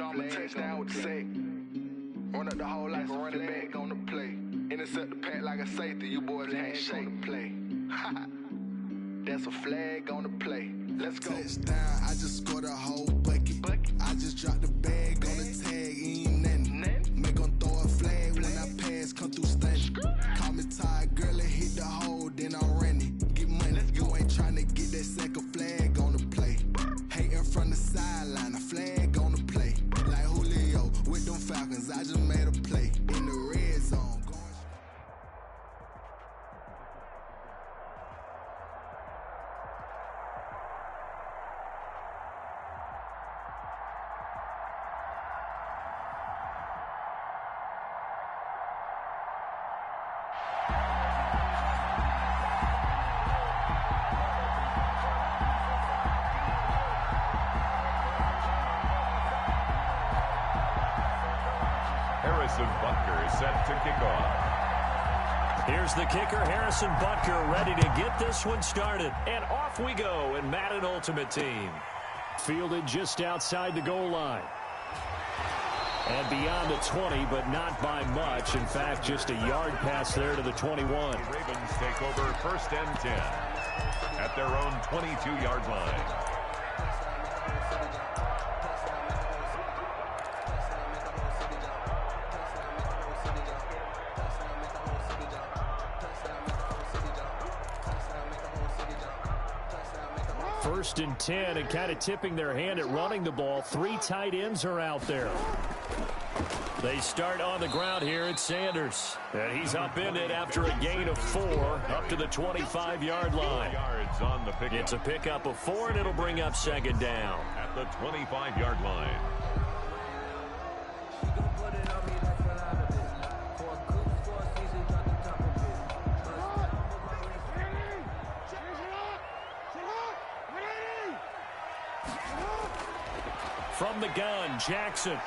I'ma touchdown with the sack. Run up the hole like a running back on the play. Intercept the pack like a safety. You boys ain't shake the play. That's a flag on the play. Let's go. Touchdown, I just scored a whole bucket. I just dropped the bag on the tag, ain't nothing. Make 'em throw a flag when I pass, come through stunning. Call me tired, girl, and hit the hole, then I'm running. Get money, you ain't tryna get that second flag on the play. Hating from the sideline, a flag on the play. Like Julio with them Falcons, I just made a play. In the red zone. Harrison Butker is set to kick off. Here's the kicker, Harrison Butker, ready to get this one started. And off we go in Madden Ultimate Team. Fielded just outside the goal line. And beyond the 20, but not by much. In fact, just a yard pass there to the 21. The Ravens take over 1st and 10 at their own 22-yard line. First and 10, and kind of tipping their hand at running the ball. 3 tight ends are out there. They start on the ground here at Sanders. And he's upended after a gain of 4 up to the 25-yard line. Yards on the pickup. It's a pickup of 4, and it'll bring up 2nd down. At the 25-yard line. From the gun, Jackson.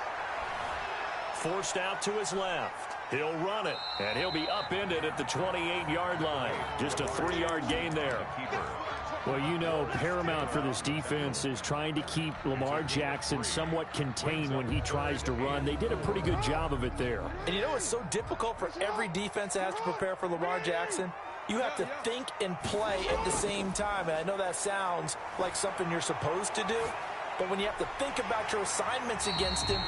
Forced out to his left. He'll run it, and he'll be upended at the 28-yard line. Just a 3-yard gain there. Well, you know, paramount for this defense is trying to keep Lamar Jackson somewhat contained when he tries to run. They did a pretty good job of it there. And you know it's so difficult for every defense that has to prepare for Lamar Jackson? You have to think and play at the same time. And I know that sounds like something you're supposed to do. But when you have to think about your assignments against him,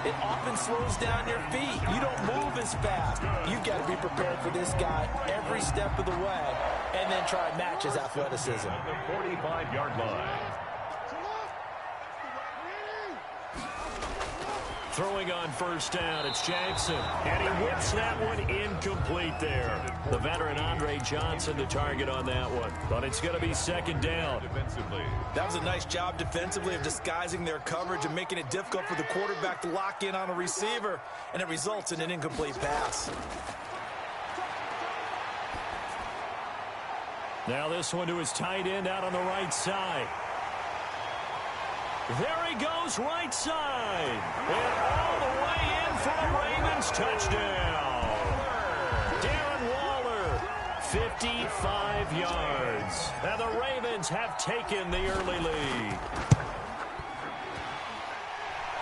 it often slows down your feet. You don't move as fast. You've got to be prepared for this guy every step of the way and then try and match his athleticism. At the 45-yard line. Throwing on 1st down, it's Jackson. And he whips that one incomplete there. The veteran Andre Johnson the target on that one. But it's going to be 2nd down. Defensively. That was a nice job defensively of disguising their coverage and making it difficult for the quarterback to lock in on a receiver. And it results in an incomplete pass. Now this one to his tight end out on the right side. There he goes, right side. And all the way in for the Ravens touchdown. Darren Waller, 55 yards. And the Ravens have taken the early lead.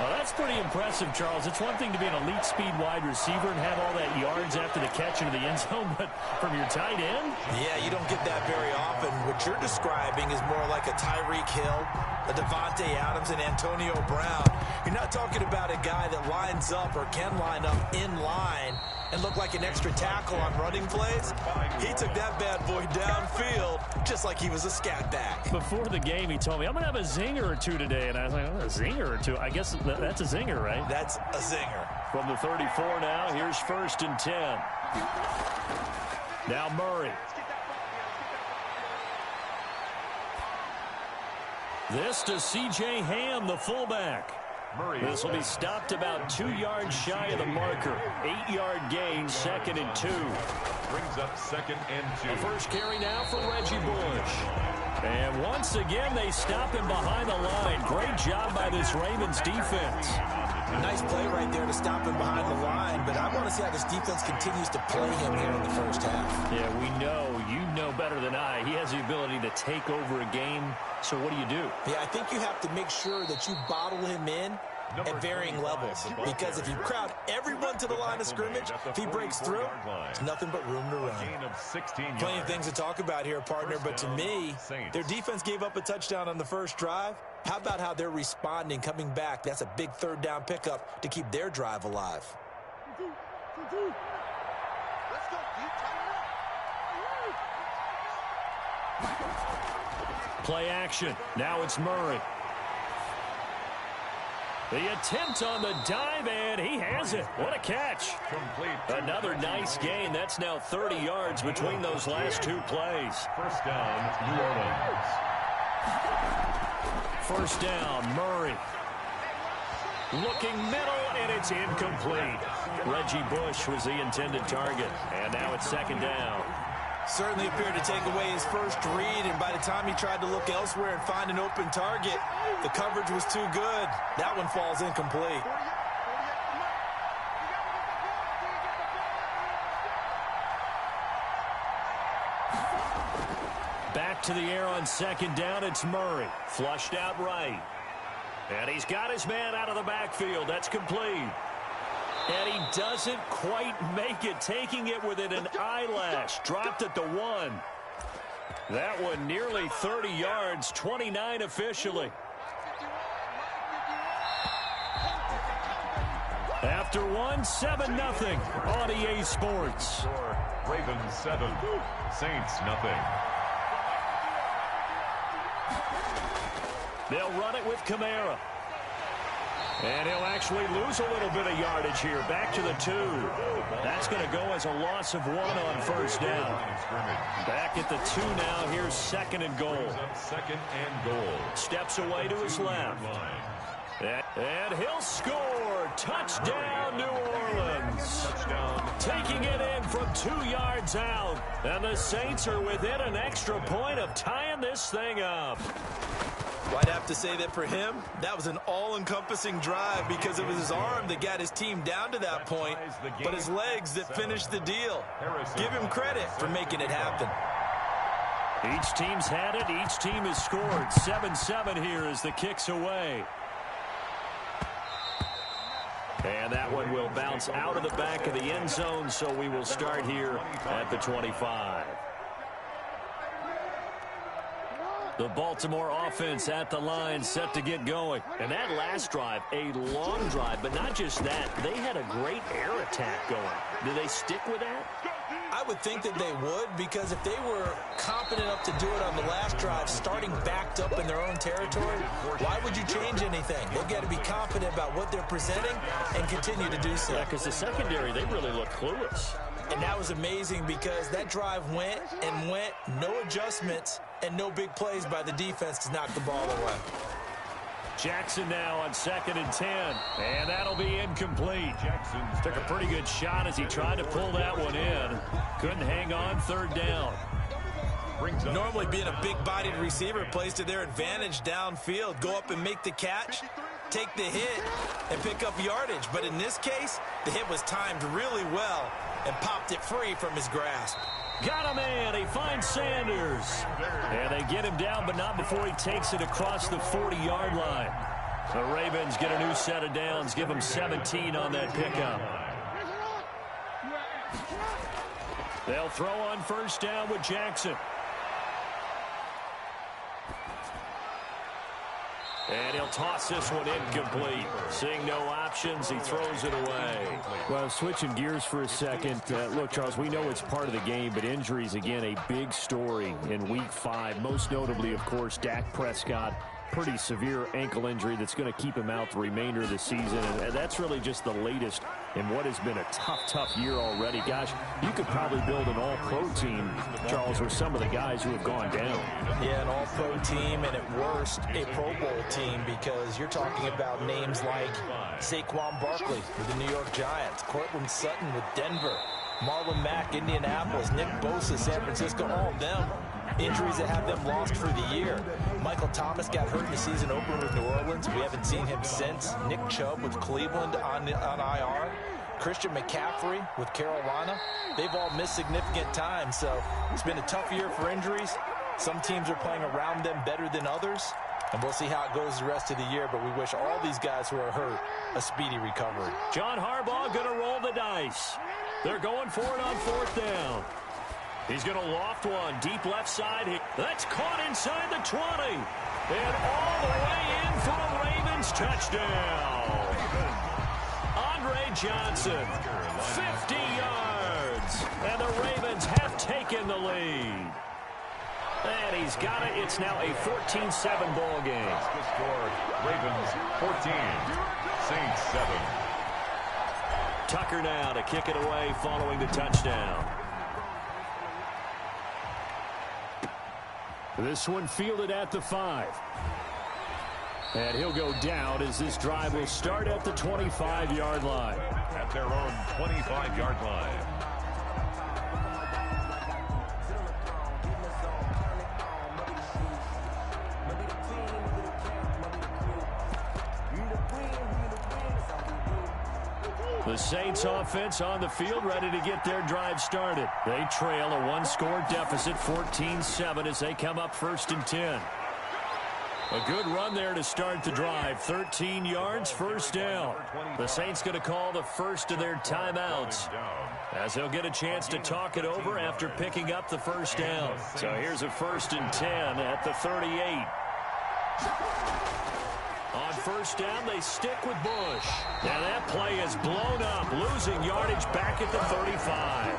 Well, that's pretty impressive, Charles. It's one thing to be an elite speed wide receiver and have all that yards after the catch into the end zone, but from your tight end? Yeah, you don't get that very often. What you're describing is more like a Tyreek Hill, a Devontae Adams, and Antonio Brown. You're not talking about a guy that lines up or can line up in line and look like an extra tackle on running plays. He took that bad boy downfield just like he was a scat back. Before the game, he told me, I'm going to have a zinger or two today. And I was like, oh, a zinger or two? I guess that's a zinger, right? That's a zinger. From the 34 now, here's 1st and 10. Now Murray. This to C.J. Ham, the fullback. This will be stopped about 2 yards shy of the marker. 8-yard gain, 2nd and 2. Brings up 2nd and 2. The first carry now for Reggie Bush. And once again, they stop him behind the line. Great job by this Ravens defense. Nice play right there to stop him behind the line, but I want to see how this defense continues to play him here in the first half. Yeah, we know. You know better than I. He has the ability to take over a game. So what do you do? Yeah, I think you have to make sure that you bottle him in at varying levels. Because if you crowd everyone to the line of scrimmage, if he breaks through, there's nothing but room to run. Plenty of things to talk about here, partner, but to me, their defense gave up a touchdown on the first drive. How about how they're responding, coming back? That's a big third down pickup to keep their drive alive. Play action. Now it's Murray. The attempt on the dive, and he has it. What a catch. Another nice gain. That's now 30 yards between those last two plays. First down, New Orleans. First down, Murray. Looking middle, and it's incomplete. Reggie Bush was the intended target, and now it's second down. Certainly appeared to take away his first read, and by the time he tried to look elsewhere and find an open target, the coverage was too good. That one falls incomplete. Back to the air on second down, it's Murray. Flushed out right. And he's got his man out of the backfield. That's complete. And he doesn't quite make it, taking it within an eyelash. Dropped at the 1. That one nearly 30 yards, 29 officially. After one, 7-0 on EA Sports. Ravens 7, Saints nothing. They'll run it with Kamara. And he'll actually lose a little bit of yardage here. Back to the 2. That's going to go as a loss of 1 on first down. Back at the 2 now. Here's second and goal. Second and goal. Steps away to his left. And he'll score. Touchdown, New Orleans. Taking it in from 2 yards out. And the Saints are within an extra point of tying this thing up. Well, I'd have to say that for him, that was an all-encompassing drive because it was his arm that got his team down to that point, but his legs that finished the deal. Give him credit for making it happen. Each team's had it. Each team has scored. 7-7 here as the kick's away. And that one will bounce out of the back of the end zone, so we will start here at the 25. The Baltimore offense at the line, set to get going. And that last drive, a long drive, but not just that. They had a great air attack going. Do they stick with that? I would think that they would, because if they were competent enough to do it on the last drive, starting backed up in their own territory, why would you change anything? They've got to be confident about what they're presenting and continue to do so. Yeah, because the secondary, they really look clueless. And that was amazing because that drive went and went, no adjustments, and no big plays by the defense to knock the ball away. Jackson now on 2nd and 10, and that'll be incomplete. Jackson took a pretty good shot as he tried to pull that one in. Couldn't hang on, 3rd down. Normally being a big-bodied receiver plays to their advantage downfield. Go up and make the catch, take the hit, and pick up yardage. But in this case, the hit was timed really well and popped it free from his grasp. Got a man. He finds Sanders. And they get him down, but not before he takes it across the 40-yard line. The Ravens get a new set of downs, give them 17 on that pickup. They'll throw on first down with Jackson. And he'll toss this one incomplete. Seeing no options, he throws it away. Well, switching gears for a second. Look, Charles, we know it's part of the game, but injuries, again, a big story in Week 5. Most notably, of course, Dak Prescott. Pretty severe ankle injury that's going to keep him out the remainder of the season. And that's really just the latest in what has been a tough year already. Gosh, you could probably build an all-pro team, Charles, with some of the guys who have gone down. Yeah, an all-pro team, and at worst, a Pro Bowl team, because you're talking about names like Saquon Barkley with the New York Giants, Cortland Sutton with Denver, Marlon Mack, Indianapolis, Nick Bosa, San Francisco, all of them. Injuries that have them lost for the year. Michael Thomas got hurt in the season opener with New Orleans. We haven't seen him since. Nick Chubb with Cleveland on IR. Christian McCaffrey with Carolina. They've all missed significant time, so it's been a tough year for injuries. Some teams are playing around them better than others. And we'll see how it goes the rest of the year, but we wish all these guys who are hurt a speedy recovery. John Harbaugh going to roll the dice. They're going for it on 4th down. He's going to loft one deep left side. That's caught inside the 20. And all the way in for a Ravens touchdown. Andre Johnson, 50 yards. And the Ravens have taken the lead. And he's got it. It's now a 14-7 ball game. The score, Ravens 14, Saints 7. Tucker now to kick it away following the touchdown. This one fielded at the 5. And he'll go down as this drive will start at the 25-yard line. At their own 25-yard line. The Saints offense on the field ready to get their drive started. They trail a one-score deficit, 14-7, as they come up 1st and 10. A good run there to start the drive. 13 yards, 1st down. The Saints going to call the first of their timeouts, as they'll get a chance to talk it over after picking up the 1st down. So here's a 1st and 10 at the 38. On 1st down, they stick with Bush. Now that play is blown up, losing yardage back at the 35.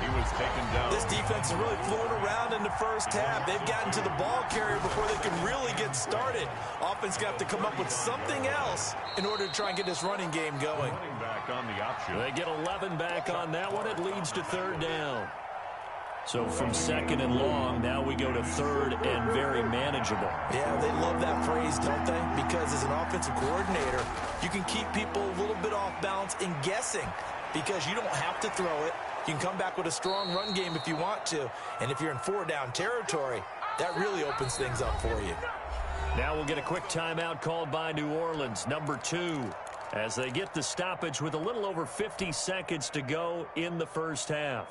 He was taken down. This defense is really floating around in the first half. They've gotten to the ball carrier before they can really get started. Offense got to come up with something else in order to try and get this running game going. Running back on the option. They get 11 back on that one. It leads to 3rd down. So from 2nd and long, now we go to 3rd and very manageable. Yeah, they love that phrase, don't they? Because as an offensive coordinator, you can keep people a little bit off balance and guessing because you don't have to throw it. You can come back with a strong run game if you want to. And if you're in 4-down territory, that really opens things up for you. Now we'll get a quick timeout called by New Orleans, number 2, as they get the stoppage with a little over 50 seconds to go in the first half.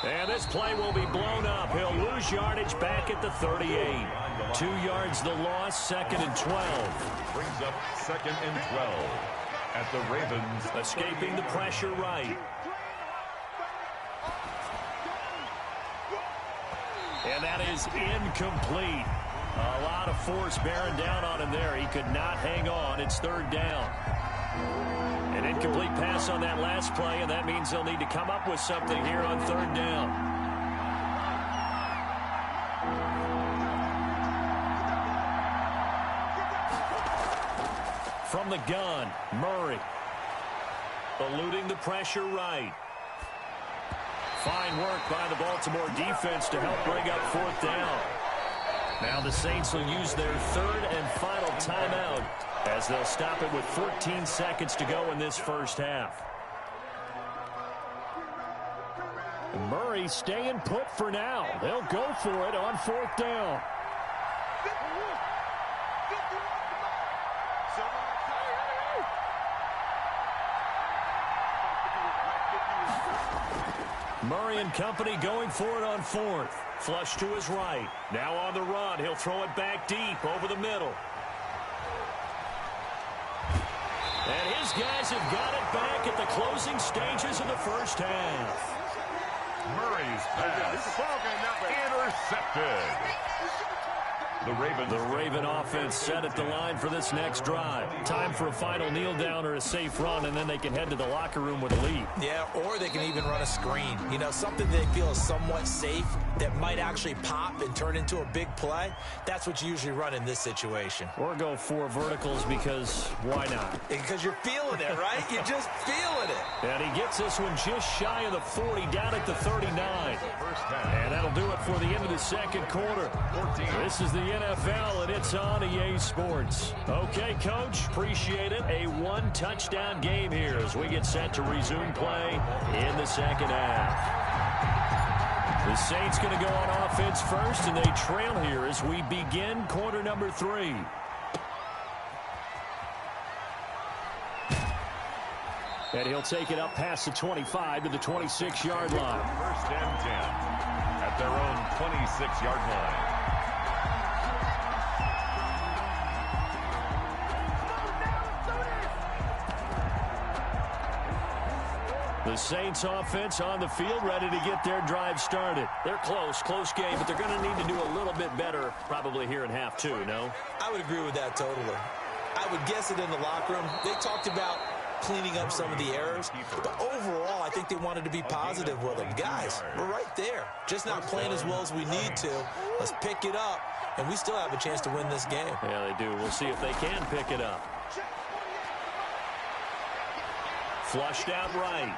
And this play will be blown up. He'll lose yardage back at the 38. 2 yards the loss, 2nd and 12. Brings up 2nd and 12 at the Ravens. Escaping the pressure right. And that is incomplete. A lot of force bearing down on him there. He could not hang on. It's 3rd down. An incomplete pass on that last play, and that means they'll need to come up with something here on 3rd down. From the gun, Murray. Eluding the pressure right. Fine work by the Baltimore defense to help bring up 4th down. Now the Saints will use their 3rd and final timeout, as they'll stop it with 14 seconds to go in this first half. Murray staying put for now. They'll go for it on 4th down. Murray and company going for it on 4th. Flush to his right. Now on the run. He'll throw it back deep over the middle. And his guys have got it back at the closing stages of the first half. Murray's pass intercepted. The Raven offense set at the line for this next drive. Time for a final kneel down or a safe run, and then they can head to the locker room with a lead. Yeah, or they can even run a screen. You know, something they feel is somewhat safe that might actually pop and turn into a big play. That's what you usually run in this situation. Or go 4 verticals, because why not? Because you're feeling it, right? You're just feeling it. And he gets this one just shy of the 40, down at the 39. And that'll do it for the end of the second quarter. This is the NFL, and it's on EA Sports. Okay, Coach, appreciate it. A 1-touchdown game here as we get set to resume play in the second half. The Saints going to go on offense first, and they trail here as we begin quarter number 3. And he'll take it up past the 25 to the 26-yard line. First and 10 at their own 26-yard line. The Saints offense on the field, ready to get their drive started. They're close game, but they're going to need to do a little bit better probably here in half two, no? I would agree with that totally. I would guess it in the locker room. They talked about cleaning up some of the errors, but overall, I think they wanted to be positive with them. Guys, we're right there. Just not playing as well as we need to. Let's pick it up, and we still have a chance to win this game. Yeah, they do. We'll see if they can pick it up. Flushed out right.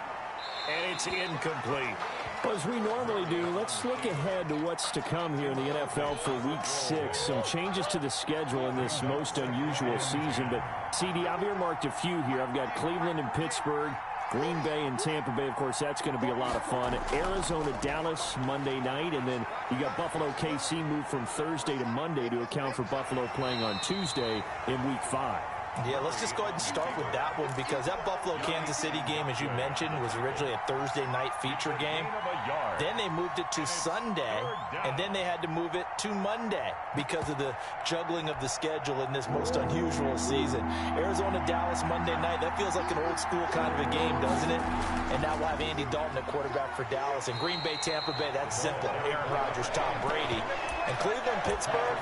And it's incomplete. Well, as we normally do, let's look ahead to what's to come here in the NFL for Week 6. Some changes to the schedule in this most unusual season. But, CD, I've earmarked a few here. I've got Cleveland and Pittsburgh, Green Bay and Tampa Bay. Of course, that's going to be a lot of fun. Arizona, Dallas, Monday night. And then you got Buffalo, KC moved from Thursday to Monday to account for Buffalo playing on Tuesday in Week 5. Yeah, let's just go ahead and start with that one because that Buffalo-Kansas City game, as you mentioned, was originally a Thursday night feature game. Then they moved it to Sunday, and then they had to move it to Monday because of the juggling of the schedule in this most unusual season. Arizona-Dallas Monday night, that feels like an old-school kind of a game, doesn't it? And now we'll have Andy Dalton at quarterback for Dallas. And Green Bay-Tampa Bay, that's simple. Aaron Rodgers, Tom Brady. And Cleveland-Pittsburgh,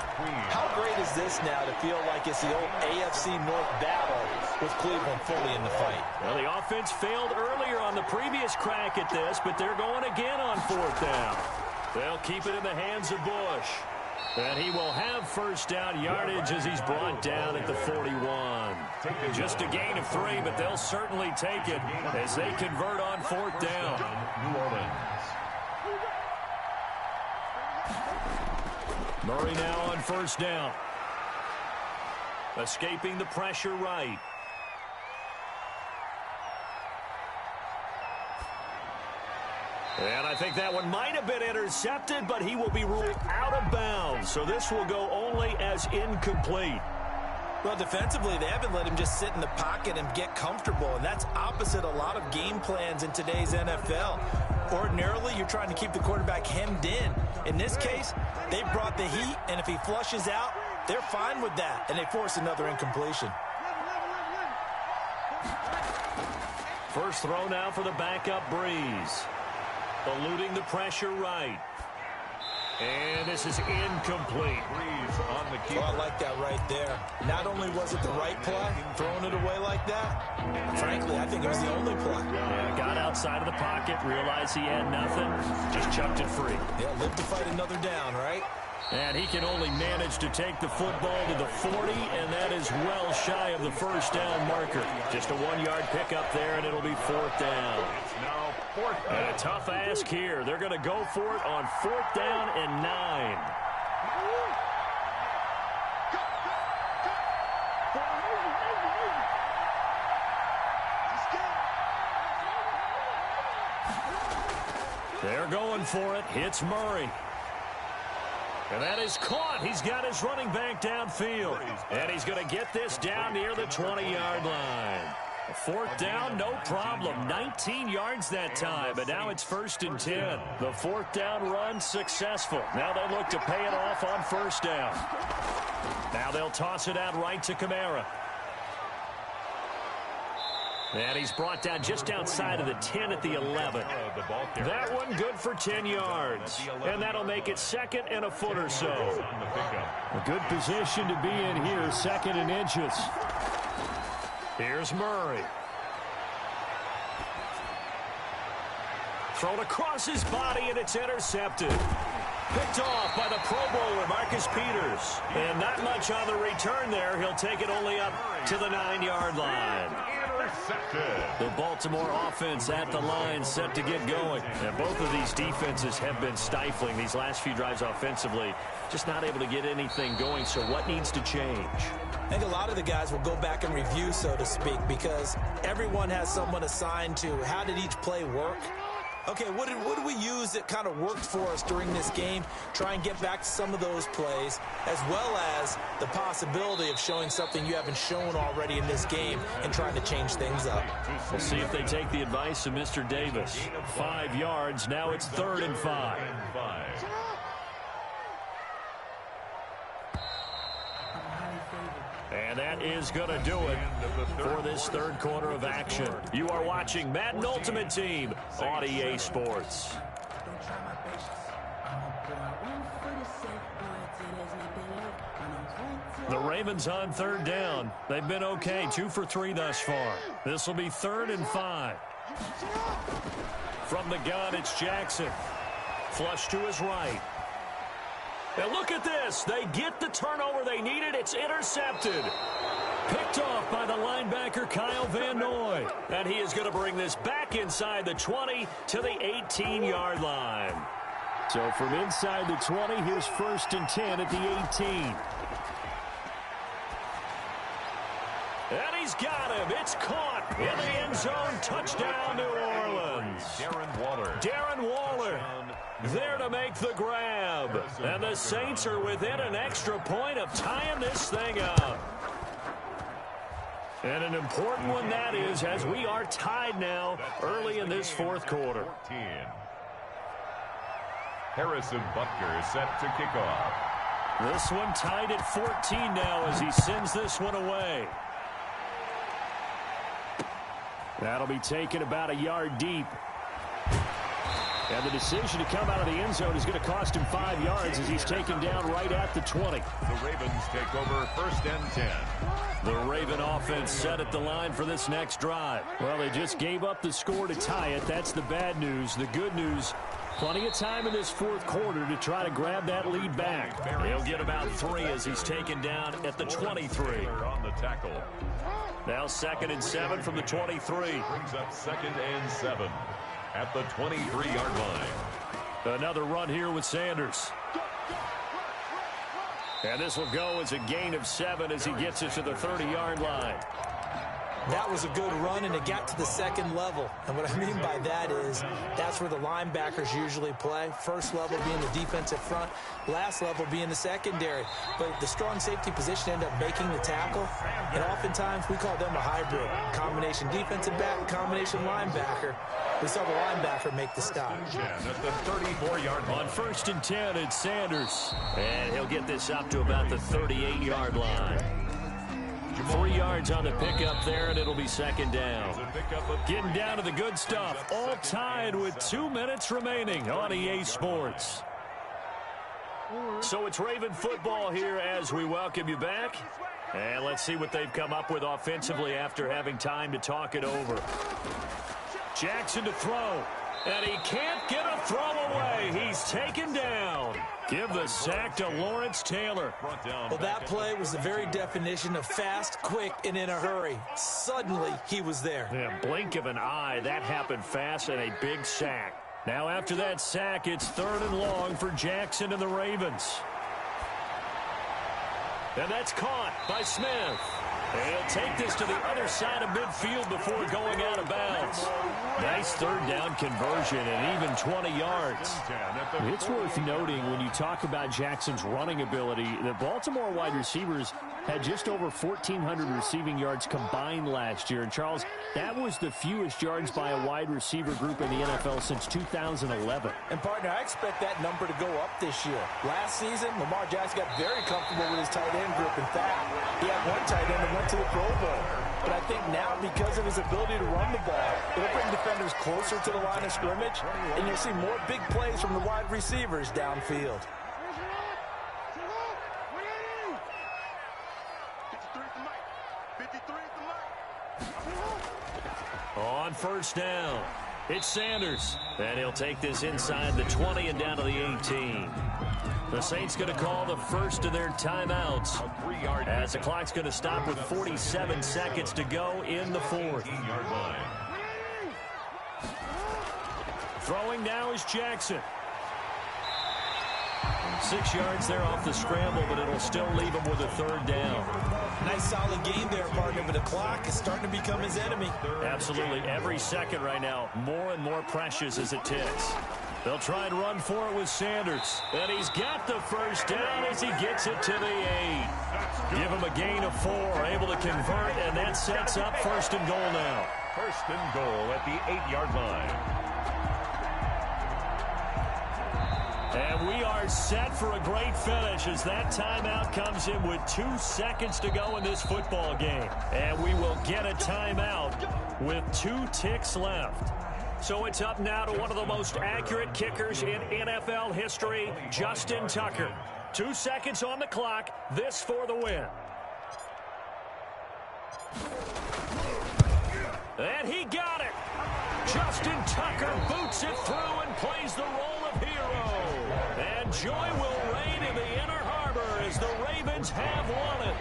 how great is this now to feel like it's the old AFC North battle with Cleveland fully in the fight? Well, the offense failed earlier on the previous crack at this, but they're going again on fourth down. They'll keep it in the hands of Bush. And he will have first down yardage as he's brought down at the 41. Just a gain of 3, but they'll certainly take it as they convert on fourth down. New Orleans. Murray now on first down. Escaping the pressure right. And I think that one might have been intercepted, but he will be ruled out of bounds. So this will go only as incomplete. Well, defensively, they haven't let him just sit in the pocket and get comfortable, and that's opposite a lot of game plans in today's NFL. Ordinarily, you're trying to keep the quarterback hemmed in. In this case, they brought the heat, and if he flushes out, they're fine with that, and they force another incompletion. First throw now for the backup Breeze. Eluding the pressure right. And this is incomplete. Breeze on the keeper. Oh, I like that right there. Not only was it the right play, throwing it away like that, frankly, I think it was the only play. Yeah, got outside of the pocket, realized he had nothing, just chucked it free. Yeah, live to fight another down, right? And he can only manage to take the football to the 40, and that is well shy of the first down marker. Just a 1-yard pickup there, and it'll be fourth down. It's now fourth down. And a tough ask here. They're going to go for it on fourth down and 9. They're going for it. Hits Murray. And that is caught. He's got his running back downfield. And he's going to get this down near the 20-yard line. A fourth down, no problem. 19 yards that time, but now it's first and 10. The fourth down run successful. Now they look to pay it off on first down. Now they'll toss it out right to Kamara. And he's brought down just outside of the 10 at the 11. That one good for 10 yards. And that'll make it second and a foot or so. A good position to be in here, second and inches. Here's Murray. Thrown across his body, and it's intercepted. Picked off by the Pro Bowler, Marcus Peters. And not much on the return there. He'll take it only up to the 9-yard line. The Baltimore offense at the line, set to get going. And both of these defenses have been stifling these last few drives offensively. Just not able to get anything going, so what needs to change? I think a lot of the guys will go back and review, so to speak, because everyone has someone assigned to how did each play work. Okay, what did we use that kind of worked for us during this game? Try and get back to some of those plays, as well as the possibility of showing something you haven't shown already in this game and trying to change things up. We'll see if they take the advice of Mr. Davis. 5 yards. Now it's 3rd and 5. And that is going to do it for this third quarter of action. You are watching Madden Ultimate Team on EA Sports. The Ravens on 3rd down. They've been okay, 2 for 3 thus far. This will be 3rd and 5. From the gun, it's Jackson. Flush to his right. And look at this. They get the turnover they needed. It's intercepted. Picked off by the linebacker, Kyle Van Noy. And he is going to bring this back inside the 20 to the 18-yard line. So from inside the 20, here's 1st and 10 at the 18. And he's got him. It's caught in the end zone. Touchdown, New Orleans. Darren Waller there to make the grab. And the Saints are within an extra point of tying this thing up. And an important one that is, as we are tied now early in this 4th quarter. Harrison Butker set to kick off. This one tied at 14 now as he sends this one away. That'll be taken about a yard deep. And the decision to come out of the end zone is going to cost him 5 yards as he's taken down right at the 20. The Ravens take over 1st and 10. The Raven offense set at the line for this next drive. Well, they just gave up the score to tie it. That's the bad news. The good news, plenty of time in this 4th quarter to try to grab that lead back. He'll get about 3 as he's taken down at the 23. On the tackle. Now 2nd and 7 from the 23. Brings up 2nd and 7 at the 23-yard line. Another run here with Sanders. And this will go as a gain of 7 as he gets it to the 30-yard line. That was a good run, and it got to the 2nd level. And what I mean by that is that's where the linebackers usually play. First level being the defensive front, last level being the secondary. But the strong safety position ended up making the tackle, and oftentimes we call them a hybrid. Combination defensive back, combination linebacker. We saw the linebacker make the stop. At the 34-yard line. On 1st and 10, it's Sanders. And he'll get this up to about the 38-yard line. 3 yards on the pickup there, and it'll be 2nd down. Getting down to the good stuff. All tied with 2 minutes remaining on EA Sports. So it's Raven football here as we welcome you back. And let's see what they've come up with offensively after having time to talk it over. Jackson to throw. And he can't get a throw away. He's taken down. Give the sack to Lawrence Taylor. Well, that play was the very definition of fast, quick, and in a hurry. Suddenly, he was there. Yeah, blink of an eye. That happened fast and a big sack. Now, after that sack, it's 3rd and long for Jackson and the Ravens. And that's caught by Smith. And he'll take this to the other side of midfield before going out of bounds. Nice 3rd down conversion and even 20 yards. It's worth noting when you talk about Jackson's running ability, the Baltimore wide receivers had just over 1,400 receiving yards combined last year. And, Charles, that was the fewest yards by a wide receiver group in the NFL since 2011. And, partner, I expect that number to go up this year. Last season, Lamar Jackson got very comfortable with his tight end group. In fact, he had one tight end that went to the Pro Bowl. But I think now, because of his ability to run the ball, it'll bring defenders closer to the line of scrimmage, and you'll see more big plays from the wide receivers downfield. On 1st down, it's Sanders. And he'll take this inside the 20 and down to the 18. The Saints going to call the first of their timeouts as the clock's going to stop with 47 seconds to go in the 4th. Throwing now is Jackson. 6 yards there off the scramble, but it'll still leave him with a 3rd down. Nice solid game there, partner, but the clock is starting to become his enemy. Absolutely. Every second right now, more and more precious as it ticks. They'll try and run for it with Sanders. And he's got the first down as he gets it to the 8. Give him a gain of 4, able to convert, and that sets up 1st and goal now. 1st and goal at the 8-yard line. And we are set for a great finish as that timeout comes in with 2 seconds to go in this football game. And we will get a timeout with 2 ticks left. So it's up now to one of the most accurate kickers in NFL history, Justin Tucker. 2 seconds on the clock. This for the win. And he got it. Justin Tucker boots it through and plays the role of hero. And joy will reign in the Inner Harbor as the Ravens have won it.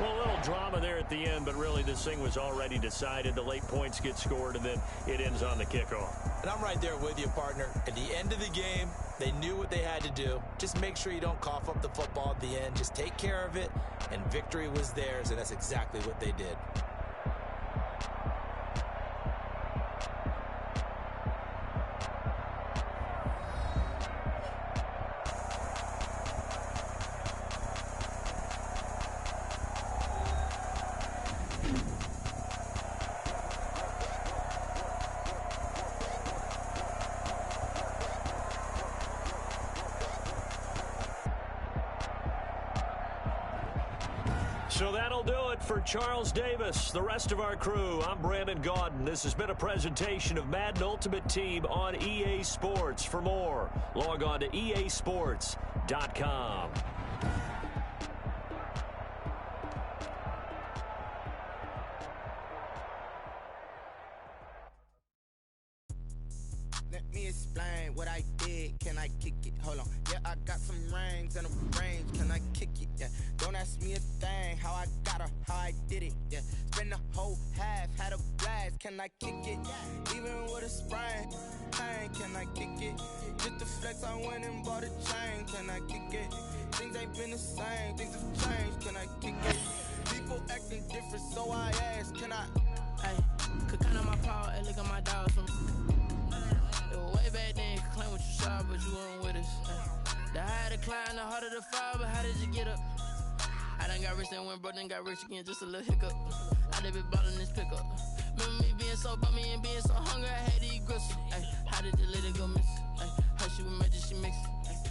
Well, a little drama there at the end, but really this thing was already decided. The late points get scored, and then it ends on the kickoff. And I'm right there with you, partner. At the end of the game, they knew what they had to do. Just make sure you don't cough up the football at the end. Just take care of it, and victory was theirs, and that's exactly what they did. So that'll do it for Charles Davis, the rest of our crew. I'm Brandon Gaudin. This has been a presentation of Madden Ultimate Team on EA Sports. For more, log on to easports.com. Let me explain what I did. Can I kick it? Hold on. Yeah, I got some rings and a range. Can I kick it? Yeah. Don't ask me a thing. How I got her, how I did it. Yeah. Spend the whole half, had a blast. Can I kick it? Even with a sprain. Pain, can I kick it? Just the flex, I went and bought a chain. Can I kick it? Things ain't been the same. Things have changed. Can I kick it? People acting different, so I ask. Can I? Hey, could count on my power and look at my dogs from. Way back then, you could claim what you saw, but you weren't with us. The higher the climb, the harder the fall, but how did you get up? I done got rich and went broke, then got rich again, just a little hiccup. I done been ballin' this pickup. Remember me being so bummy and being so hungry, I had to eat gristle. Ay, how did the lady go miss? Ay, how she was magic, she mixed.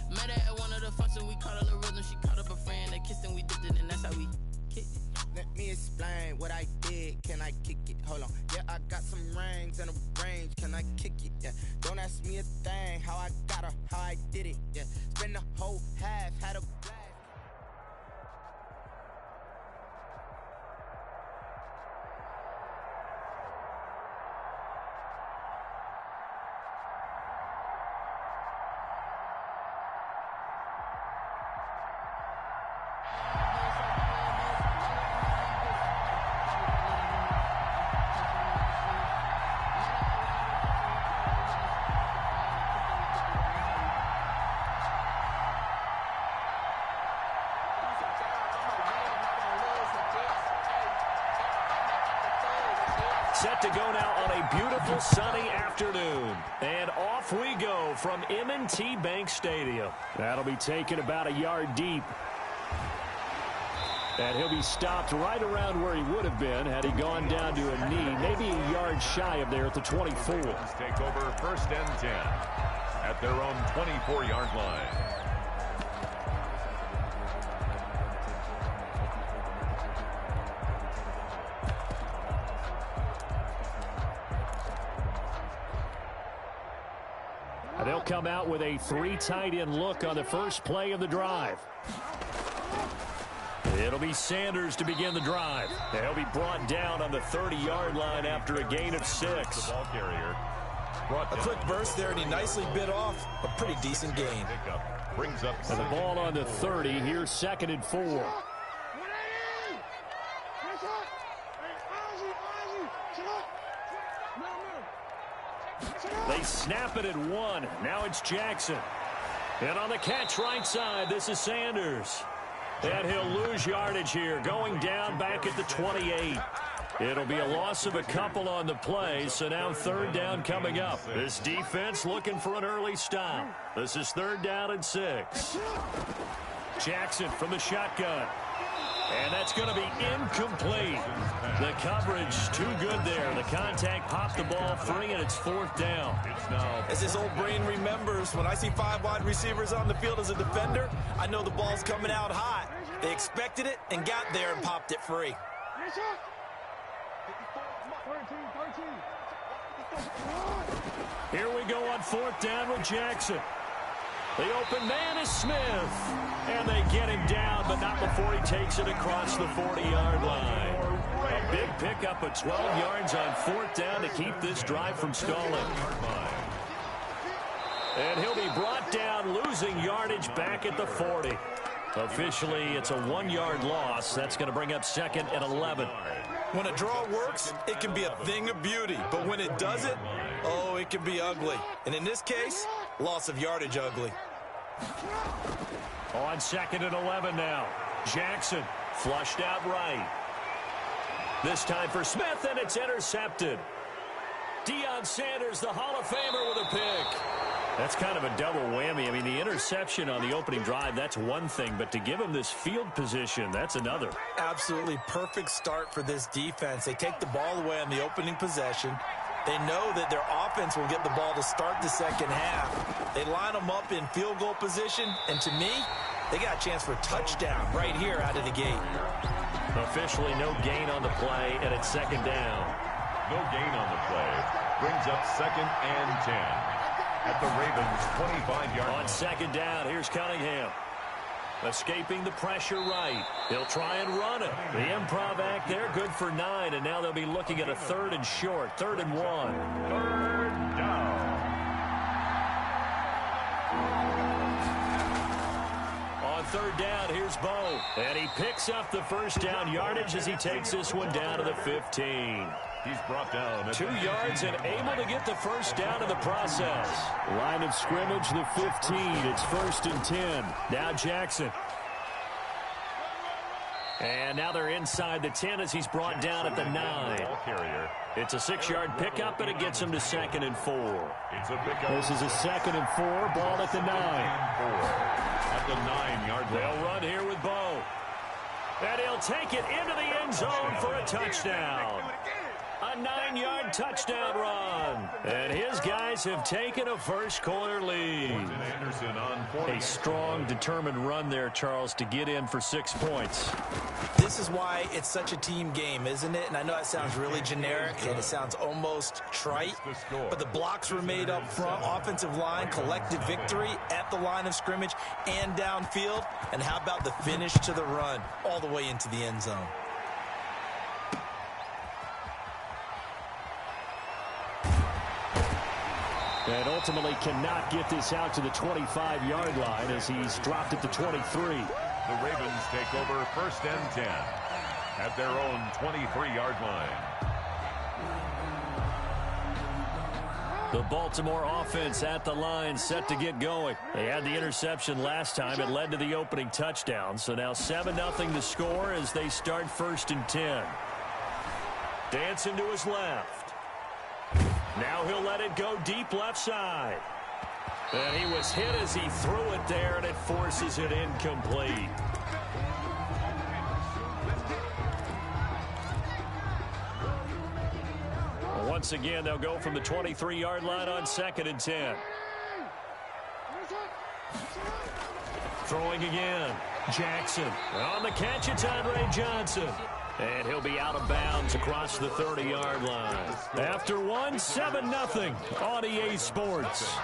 Met her at one of the functions, we caught a little rhythm, she caught up a friend, they kissed and we dipped it, and that's how we kicked it. Let me explain what I did. Can I kick it? Hold on. Yeah, I got some rings and a range. Can I kick it? Yeah. Don't ask me a thing. How I got her, how I did it. Yeah. Spend the whole half, had a blast. Set to go now on a beautiful sunny afternoon. And off we go from M&T Bank Stadium. That'll be taken about a yard deep. And he'll be stopped right around where he would have been had he gone down to a knee, maybe a yard shy of there at the 24. Take over 1st and 10 at their own 24-yard line. They'll come out with a 3 tight end look on the first play of the drive. It'll be Sanders to begin the drive. He'll be brought down on the 30-yard line after a gain of 6. The ball carrier. A quick burst there, and he nicely bit off a pretty decent gain. Brings up and the ball on the 30. Here's 2nd and 4. They snap it at 1. Now it's Jackson. And on the catch right side, this is Sanders. And he'll lose yardage here, going down back at the 28. It'll be a loss of a couple on the play, so now third down coming up. This defense looking for an early stop. This is 3rd down and 6. Jackson from the shotgun. And that's going to be incomplete. The coverage too good there. The contact popped the ball free, and it's 4th down. As his old brain remembers, when I see 5 wide receivers on the field as a defender, I know the ball's coming out hot. They expected it and got there and popped it free. Here we go on 4th down with Jackson. The open man is Smith. And they get him down, but not before he takes it across the 40-yard line. A big pickup of 12 yards on 4th down to keep this drive from stalling. And he'll be brought down, losing yardage back at the 40. Officially, it's a 1-yard loss. That's going to bring up 2nd and 11. When a draw works, it can be a thing of beauty. But when it doesn't, oh, it can be ugly. And in this case, loss of yardage ugly. On 2nd and 11 now. Jackson flushed out right. This time for Smith, and it's intercepted. Deion Sanders, the Hall of Famer, with a pick. That's kind of a double whammy. I mean, the interception on the opening drive, that's one thing, but to give him this field position, that's another. Absolutely perfect start for this defense. They take the ball away on the opening possession. They know that their offense will get the ball to start the second half. They line them up in field goal position, and to me, they got a chance for a touchdown right here out of the gate. Officially no gain on the play, and it's 2nd down. No gain on the play. Brings up 2nd and 10 at the Ravens' 25-yard line. On 2nd down, here's Cunningham. Escaping the pressure right. He'll try and run it. The improv act there, good for 9, and now they'll be looking at a 3rd and short, 3rd and 1. 3rd down. On 3rd down, here's Bo. And he picks up the 1st down yardage as he takes this one down to the 15. He's brought down 2 yards and able to get the 1st down in the process. Line of scrimmage, the 15. It's 1st and 10. Now Jackson. And now they're inside the 10 as he's brought down at the 9. It's a 6-yard pickup, and it gets him to 2nd and 4. It's a pickup. This is a 2nd and 4. Ball at the 9. At the 9-yard line. They'll run here with Bo. And he'll take it into the end zone for a touchdown. A 9-yard touchdown run. And his guys have taken a first-quarter lead. A strong, determined run there, Charles, to get in for 6 points. This is why it's such a team game, isn't it? And I know that sounds really generic, and it sounds almost trite. But the blocks were made up front. Offensive line, collective victory at the line of scrimmage and downfield. And how about the finish to the run all the way into the end zone? And ultimately cannot get this out to the 25-yard line as he's dropped at the 23. The Ravens take over 1st and 10 at their own 23-yard line. The Baltimore offense at the line, set to get going. They had the interception last time. It led to the opening touchdown. So now 7-0 to score as they start 1st and 10. Dancing to his left. Now he'll let it go deep left side. And he was hit as he threw it there, and it forces it incomplete. Once again, they'll go from the 23-yard line on 2nd and 10. Throwing again. Jackson. On the catch, it's Andre Johnson. And he'll be out of bounds across the 30-yard line. After 7-0 on EA Sports.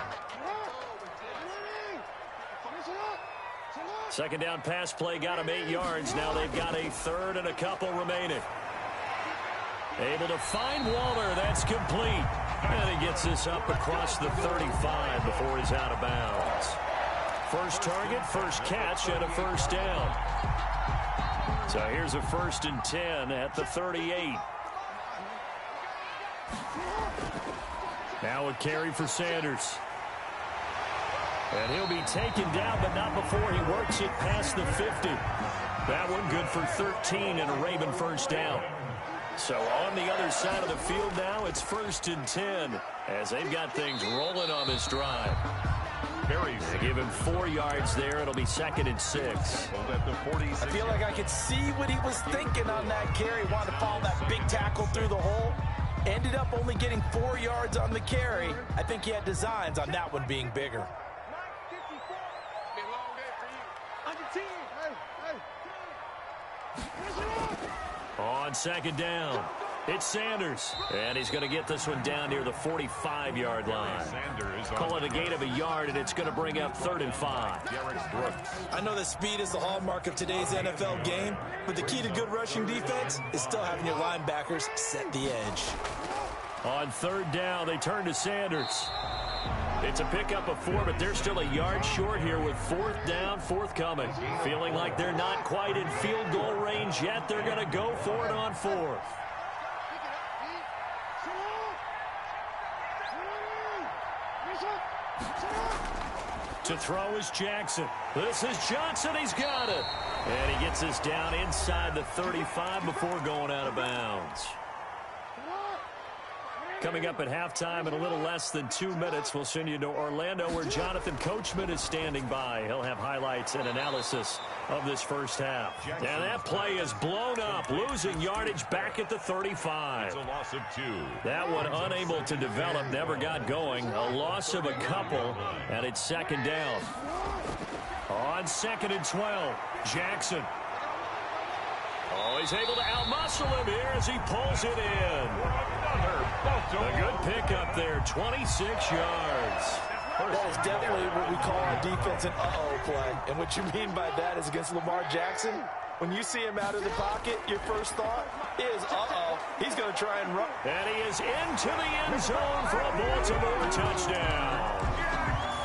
2nd down pass play got him 8 yards. Now they've got a 3rd and a couple remaining. Able to find Waller. That's complete. And he gets this up across the 35 before he's out of bounds. First target, first catch, and a 1st down. So here's a 1st and 10 at the 38. Now a carry for Sanders. And he'll be taken down, but not before he works it past the 50. That one good for 13 and a Raven first down. So on the other side of the field now, it's 1st and 10 as they've got things rolling on this drive. They give him 4 yards there. It'll be 2nd and 6. I feel like I could see what he was thinking on that carry. Wanted to follow that big tackle through the hole. Ended up only getting 4 yards on the carry. I think he had designs on that one being bigger. On 2nd down, it's Sanders. And he's going to get this one down near the 45-yard line. Call it a gain of a yard, and it's going to bring up 3rd and 5. I know that speed is the hallmark of today's NFL game, but the key to good rushing defense is still having your linebackers set the edge. On 3rd down, they turn to Sanders. It's a pickup of 4, but they're still a yard short here with 4th down forthcoming. Feeling like they're not quite in field goal range yet. They're going to go for it on 4th. To throw is Jackson. This is Johnson. He's got it. And he gets this down inside the 35 before going out of bounds. Coming up at halftime in a little less than 2 minutes, we'll send you to Orlando where Jonathan Coachman is standing by. He'll have highlights and analysis of this first half. And that play is blown up, losing yardage back at the 35. It's a loss of 2. That one unable to develop, never got going. A loss of a couple, and it's 2nd down. On 2nd and 12, Jackson. Oh, he's able to outmuscle him here as he pulls it in. A good pickup there, 26 yards. That is definitely what we call a defense an uh-oh play. And what you mean by that is against Lamar Jackson, when you see him out of the pocket, your first thought is, uh-oh, he's going to try and run. And he is into the end zone for a Baltimore touchdown.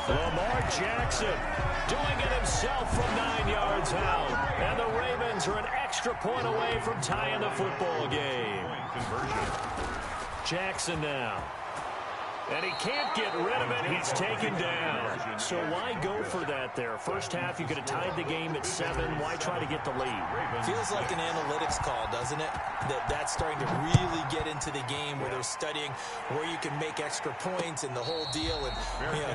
Lamar Jackson doing it himself from 9 yards out. And the Ravens are an extra point away from tying the football game. Jackson now. And he can't get rid of it. He's taken down. So why go for that there? First half, you could have tied the game at 7. Why try to get the lead? Feels like an analytics call, doesn't it? That's starting to really get into the game where they're studying where you can make extra points and the whole deal and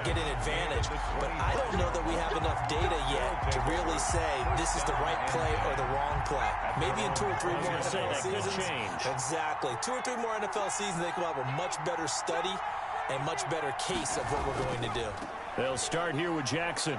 get an advantage. But I don't know that we have enough data yet to really say this is the right play or the wrong play. Maybe in 2 or 3 more NFL seasons. Exactly. 2 or 3 more NFL seasons, they come out with much better study and much better case of what we're going to do. They'll start here with Jackson.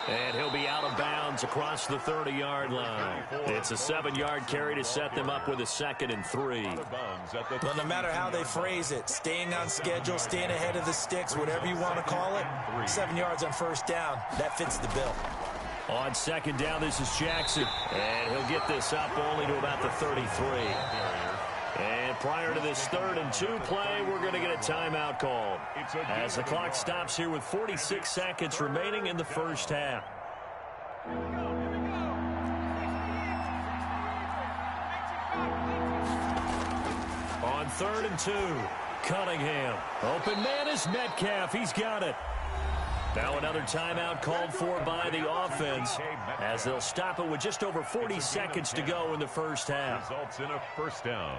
And he'll be out of bounds across the 30-yard line. It's a 7-yard carry to set them up with a 2nd and 3. Well, no matter how they phrase it, staying on schedule, staying ahead of the sticks, whatever you want to call it, 7 yards on first down, that fits the bill. On 2nd down, this is Jackson. And he'll get this up only to about the 33. And prior to this 3rd and 2 play, we're going to get a timeout called as the clock stops here with 46 seconds remaining in the first half. On 3rd and 2, Cunningham. Open man is Metcalf. He's got it. Now another timeout called for by the offense as they'll stop it with just over 40 seconds to go in the first half. Results in a first down.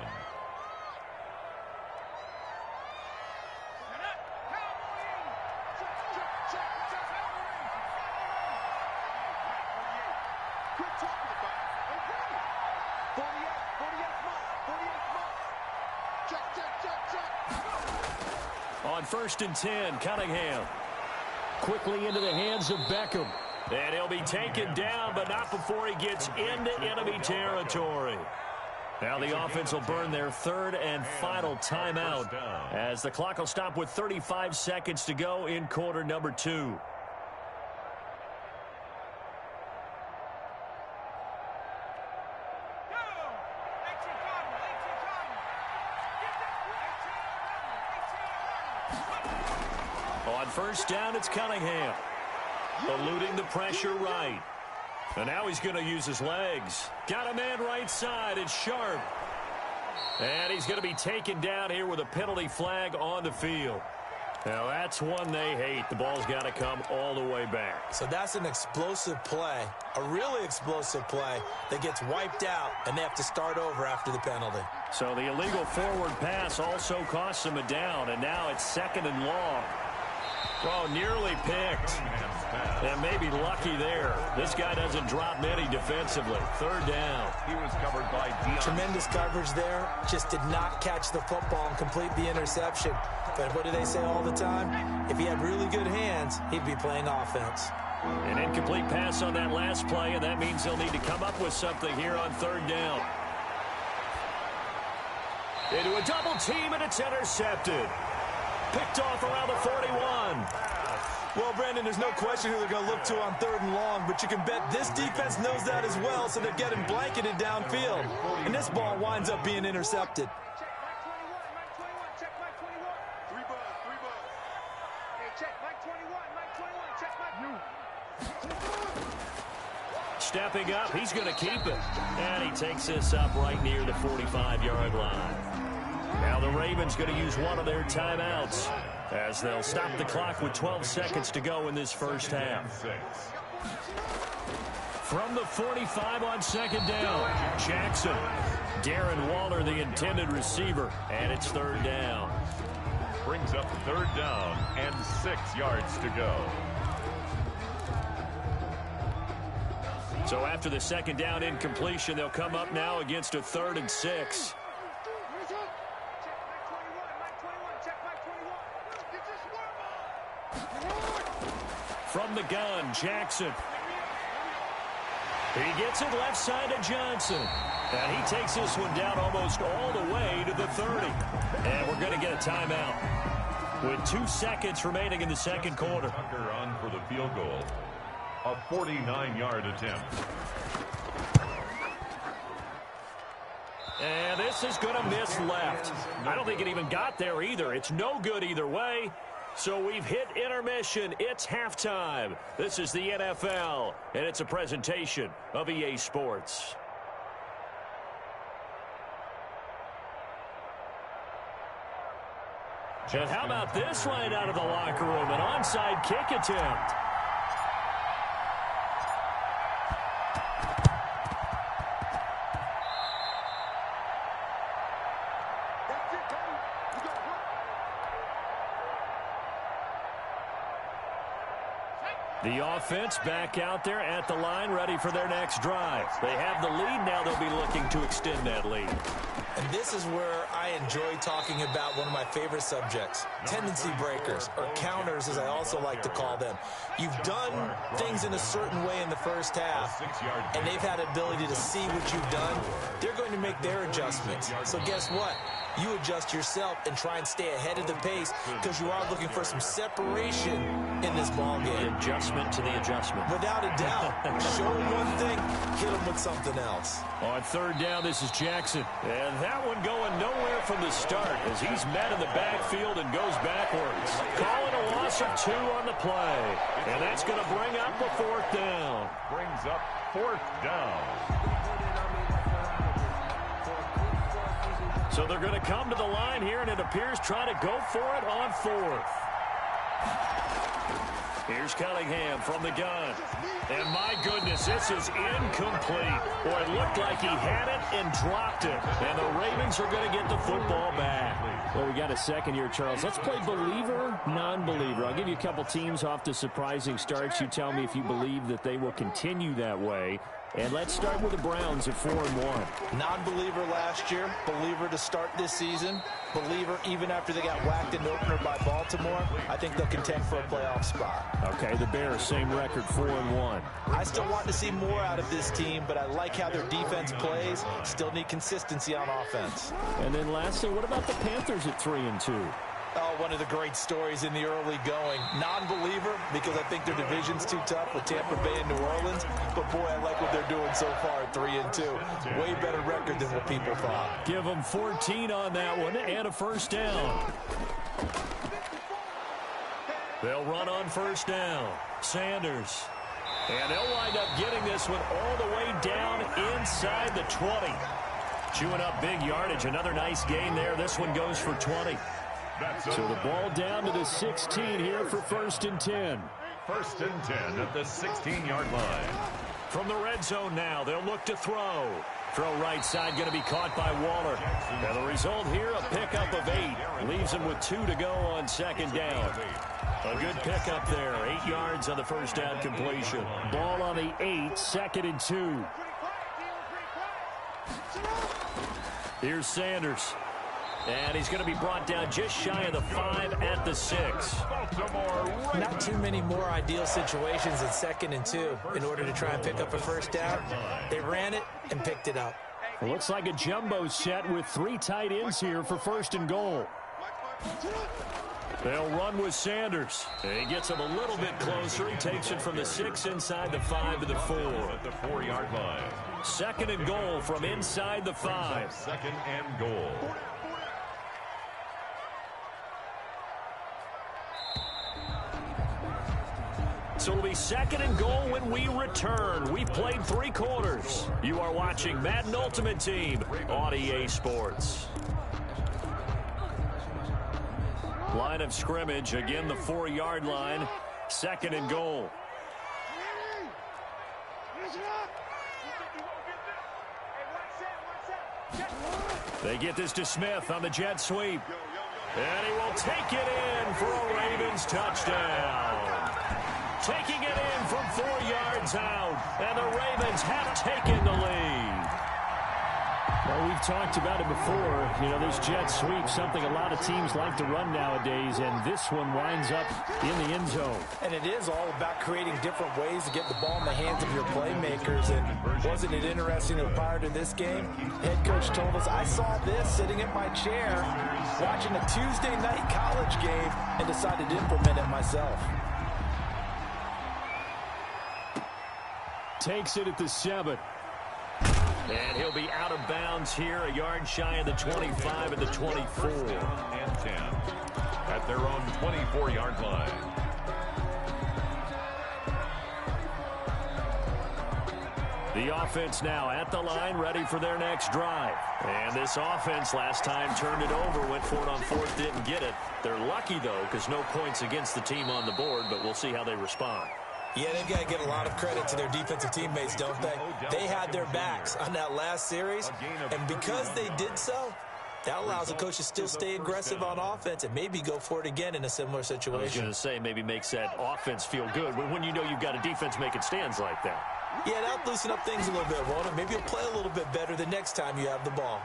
On 1st and 10, Cunningham. Quickly into the hands of Beckham. And he'll be taken down, but not before he gets into enemy territory. Now the offense will burn their 3rd and final timeout as the clock will stop with 35 seconds to go in quarter number 2. On 1st down, it's Cunningham. Eluding the pressure right. And now he's going to use his legs. Got a man right side. It's Sharp. And he's going to be taken down here with a penalty flag on the field. Now that's one they hate. The ball's got to come all the way back. So that's an explosive play, a really explosive play that gets wiped out, and they have to start over after the penalty. So the illegal forward pass also costs them a down, and now it's 2nd and long. Oh, nearly picked. And maybe lucky there. This guy doesn't drop many defensively. 3rd down. He was covered by Dion. Tremendous coverage there. Just did not catch the football and complete the interception. But what do they say all the time? If he had really good hands, he'd be playing offense. An incomplete pass on that last play, and that means they'll need to come up with something here on 3rd down. Into a double team, and it's intercepted. Picked off around the 41. Well, Brandon, there's no question who they're going to look to on 3rd and long, but you can bet this defense knows that as well, so they're getting blanketed downfield. And this ball winds up being intercepted. Stepping up, he's going to keep it. And he takes this up right near the 45-yard line. Now the Ravens going to use one of their timeouts as they'll stop the clock with 12 seconds to go in this first half. From the 45 on 2nd down, Jackson. Darren Waller, the intended receiver, and it's 3rd down. Brings up 3rd down and 6 yards to go. So after the 2nd down incompletion, they'll come up now against a 3rd and 6. From the gun, Jackson. He gets it left side to Johnson. And he takes this one down almost all the way to the 30. And we're going to get a timeout with 2 seconds remaining in the 2nd quarter. Tucker on for the field goal. A 49-yard attempt. And this is going to miss left. I don't think it even got there either. It's no good either way. So we've hit intermission. It's halftime. This is the NFL, and it's a presentation of EA Sports. And how about this right out of the locker room? An onside kick attempt. The offense back out there at the line, ready for their next drive. They have the lead. Now they'll be looking to extend that lead. And this is where I enjoy talking about one of my favorite subjects, tendency breakers, or counters as I also like to call them. You've done things in a certain way in the first half, and they've had ability to see what you've done. They're going to make their adjustments. So guess what? You adjust yourself and try and stay ahead of the pace because you are looking for some separation in this ball game. The adjustment to the adjustment. Without a doubt. Show them one thing, hit them with something else. On 3rd down, this is Jackson. And that one going nowhere from the start as he's met in the backfield and goes backwards. Calling a loss of 2 on the play. And that's going to bring up a 4th down. Brings up 4th down. So they're going to come to the line here, and it appears trying to go for it on 4th. Here's Cunningham from the gun. And my goodness, this is incomplete. Boy, it looked like he had it and dropped it. And the Ravens are going to get the football back. Well, we got a second here, Charles. Let's play believer, non-believer. I'll give you a couple teams off to surprising starts. You tell me if you believe that they will continue that way. And let's start with the Browns at 4-1. Non-believer last year, believer to start this season, believer even after they got whacked in the opener by Baltimore. I think they'll contend for a playoff spot. Okay, the Bears, same record, 4-1. I still want to see more out of this team, but I like how their defense plays. Still need consistency on offense. And then lastly, what about the Panthers at 3-2? Oh, one of the great stories in the early going. Non-believer because I think their division's too tough with Tampa Bay and New Orleans. But, boy, I like what they're doing so far at 3-2. Way better record than what people thought. Give them 14 on that one and a 1st down. They'll run on 1st down. Sanders. And they'll wind up getting this one all the way down inside the 20. Chewing up big yardage. Another nice gain there. This one goes for 20. So the ball down to the 16 here for 1st and 10. 1st and 10 at the 16-yard line. From the red zone now, they'll look to throw. Throw right side going to be caught by Waller. And the result here, a pickup of 8. Leaves him with 2 to go on 2nd down. A good pickup there. 8 yards on the first down completion. Ball on the 8, 2nd and 2. Here's Sanders. And he's going to be brought down just shy of the 5 at the 6. Not too many more ideal situations in 2nd and 2 in order to try and pick up a first down. They ran it and picked it up. It looks like a jumbo set with 3 tight ends here for 1st and goal. They'll run with Sanders. He gets him a little bit closer. He takes it from the 6 inside the 5 to the 4. At the 4-yard line. 2nd and goal from inside the 5. 2nd and goal. So it'll be 2nd and goal when we return. We've played 3 quarters. You are watching Madden Ultimate Team on EA Sports. Line of scrimmage, again the 4-yard line. 2nd and goal. They get this to Smith on the jet sweep. And he will take it in for a Ravens touchdown. Taking it in from 4 yards out. And the Ravens have taken the lead. Well, we've talked about it before. You know, this jet sweep, something a lot of teams like to run nowadays, and this one winds up in the end zone. And it is all about creating different ways to get the ball in the hands of your playmakers. And wasn't it interesting that prior to this game, head coach told us, I saw this sitting in my chair watching a Tuesday night college game and decided to implement it myself. Takes it at the 7. And he'll be out of bounds here, a yard shy of the 25 at the 24. And 10 at their own 24-yard line. The offense now at the line, ready for their next drive. And this offense last time turned it over, went for it on 4th, didn't get it. They're lucky, though, because no points against the team on the board, but we'll see how they respond. Yeah, they've got to give a lot of credit to their defensive teammates, don't they? They had their backs on that last series, and because they did so, that allows the coach to still stay aggressive on offense and maybe go for it again in a similar situation. I was going to say maybe makes that offense feel good when you know you've got a defense making stands like that. Yeah, that'll loosen up things a little bit, won't it? Maybe you'll play a little bit better the next time you have the ball.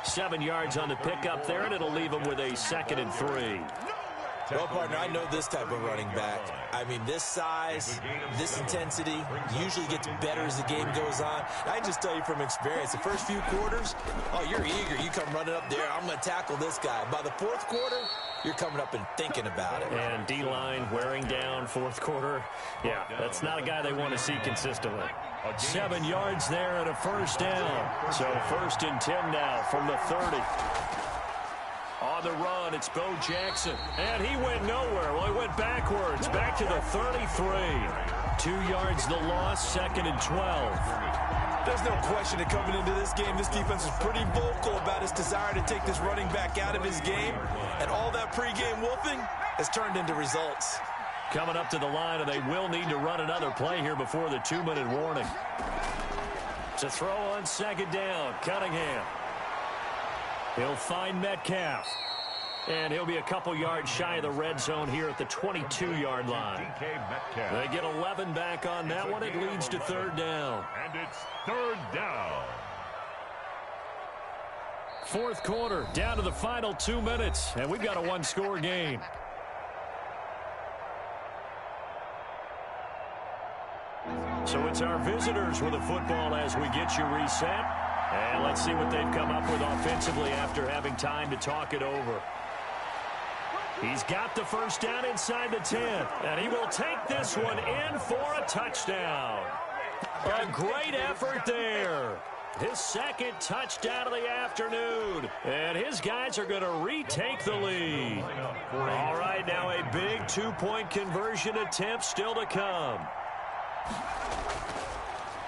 7 yards on the pickup there, and it'll leave them with a 2nd and 3. Well, partner, I know this type of running back. I mean, this size, this intensity usually gets better as the game goes on. I just tell you from experience, the first few quarters, oh, you're eager. You come running up there, I'm going to tackle this guy. By the 4th quarter, you're coming up and thinking about it. And D-line wearing down 4th quarter. Yeah, that's not a guy they want to see consistently. 7 yards there and a first down. So 1st and 10 now from the 30. On the run, it's Bo Jackson. And he went nowhere. Well, he went backwards, back to the 33. 2 yards the loss, 2nd and 12. There's no question that coming into this game, this defense is pretty vocal about its desire to take this running back out of his game. And all that pregame wolfing has turned into results. Coming up to the line, and they will need to run another play here before the 2-minute warning. To throw on 2nd down, Cunningham. He'll find Metcalf. And he'll be a couple yards shy of the red zone here at the 22-yard line. They get 11 back on that one. It leads to 3rd down. And it's 3rd down. 4th quarter, down to the final 2 minutes. And we've got a 1-score game. So it's our visitors with the football as we get you reset. And let's see what they've come up with offensively after having time to talk it over. He's got the first down inside the 10. And he will take this one in for a touchdown. A great effort there. His 2nd touchdown of the afternoon. And his guys are going to retake the lead. All right, now a big 2-point conversion attempt still to come.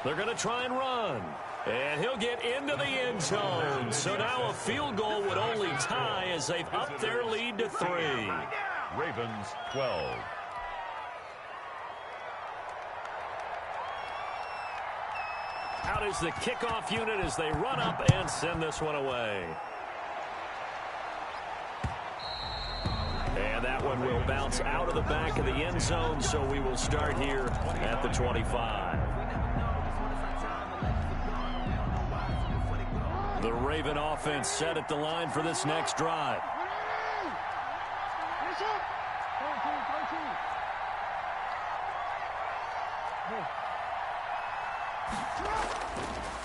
They're going to try and run. And he'll get into the end zone. So now a field goal would only tie as they've upped their lead to 3. Ravens 12. Out is the kickoff unit as they run up and send this one away. And that one will bounce out of the back of the end zone, so we will start here at the 25. The Raven offense set at the line for this next drive.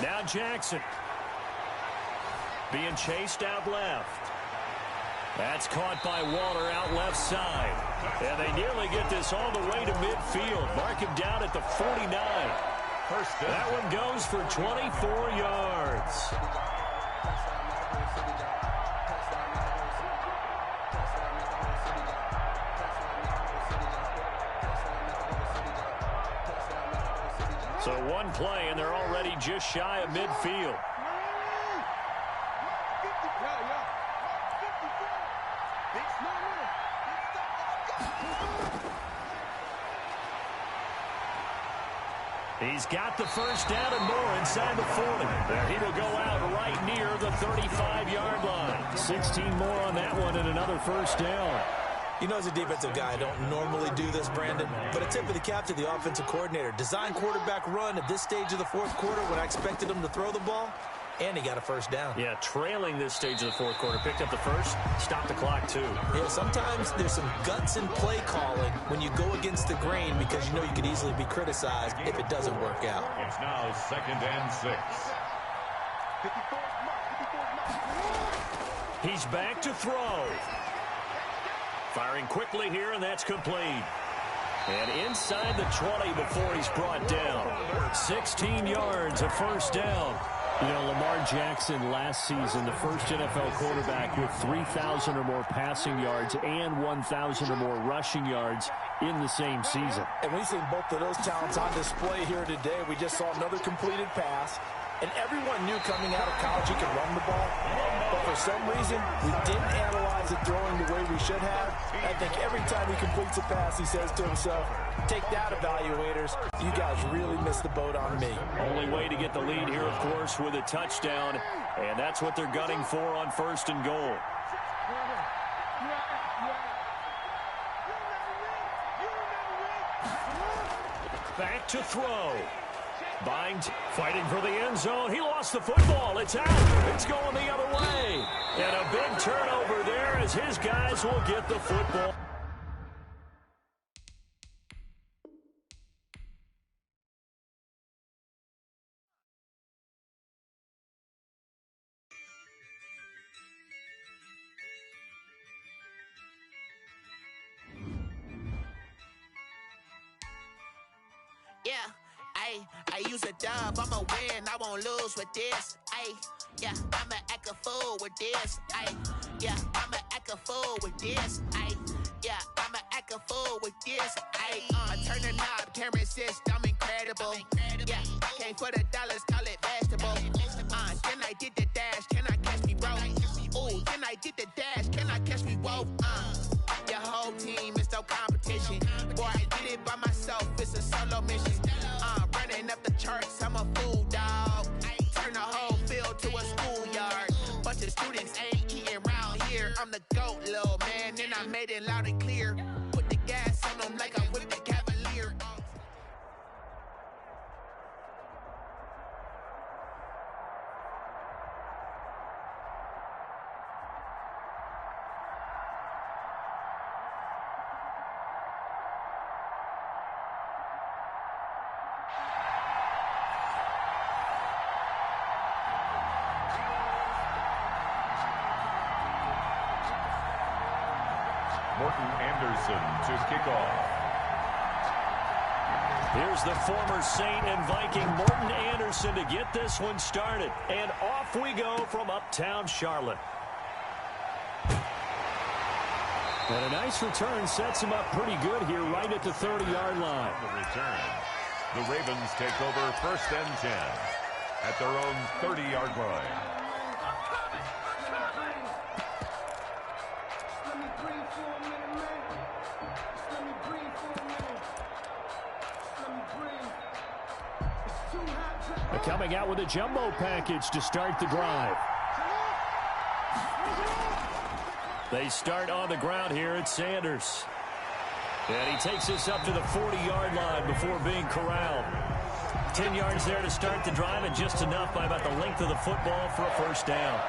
Now Jackson being chased out left. That's caught by Waller out left side. And they nearly get this all the way to midfield. Mark him down at the 49. That one goes for 24 yards. So one play, and they're already just shy of midfield. He's got the first down and more inside the 40. There he will go out right near the 35-yard line. 16 more on that one and another first down. You know, as a defensive guy, I don't normally do this, Brandon, but a tip of the cap to the offensive coordinator. Design quarterback run at this stage of the fourth quarter when I expected him to throw the ball, and he got a first down. Yeah, trailing this stage of the fourth quarter. Picked up the first, stopped the clock, too. Yeah, sometimes there's some guts in play calling when you go against the grain because you know you could easily be criticized if it doesn't work out. It's now 2nd and 6. He's back to throw. Firing quickly here, and that's complete. And inside the 20 before he's brought down. 16 yards, a first down. You know, Lamar Jackson last season, the first NFL quarterback with 3,000 or more passing yards and 1,000 or more rushing yards in the same season. And we've seen both of those talents on display here today. We just saw another completed pass. And everyone knew coming out of college he could run the ball. But for some reason, we didn't analyze it throwing the way we should have. I think every time he completes a pass, he says to himself, take that, evaluators. You guys really missed the boat on me. Only way to get the lead here, of course, with a touchdown. And that's what they're gunning for on 1st and goal. Back to throw. Bind, fighting for the end zone. He lost the football. It's out. It's going the other way. And a big turnover there as his guys will get the football. Yeah. I use a dub, I'ma win, I won't lose with this. Yeah, I'ma act a fool with this. Yeah, I'ma act a fool with this. Yeah, I'ma act a fool with this. I turn the knob, can't resist, I'm incredible. Yeah, came for the dollars, call it vegetable. Then I did the dash, can I catch me, bro? Ooh, then I did the dash, can I catch me, whoa? Your whole team is no competition. Boy, I did it by myself, it's a solo mission. Running up the charts, I'm a fool, dog. Turn the whole field to a schoolyard. Bunch of students ain't eating round here. I'm the GOAT, little man, and I made it loud and clear. Put the gas on them like I'm with the Cavalier. Morton Anderson to kick off. Here's the former Saint and Viking Morton Anderson to get this one started. And off we go from uptown Charlotte. And a nice return sets him up pretty good here right at the 30-yard line. The return. The Ravens take over 1st and 10. at their own 30-yard line. They're coming out with a jumbo package to start the drive. They start on the ground here at Sanders. And he takes this up to the 40-yard line before being corralled. 10 yards there to start the drive, and just enough by about the length of the football for a first down.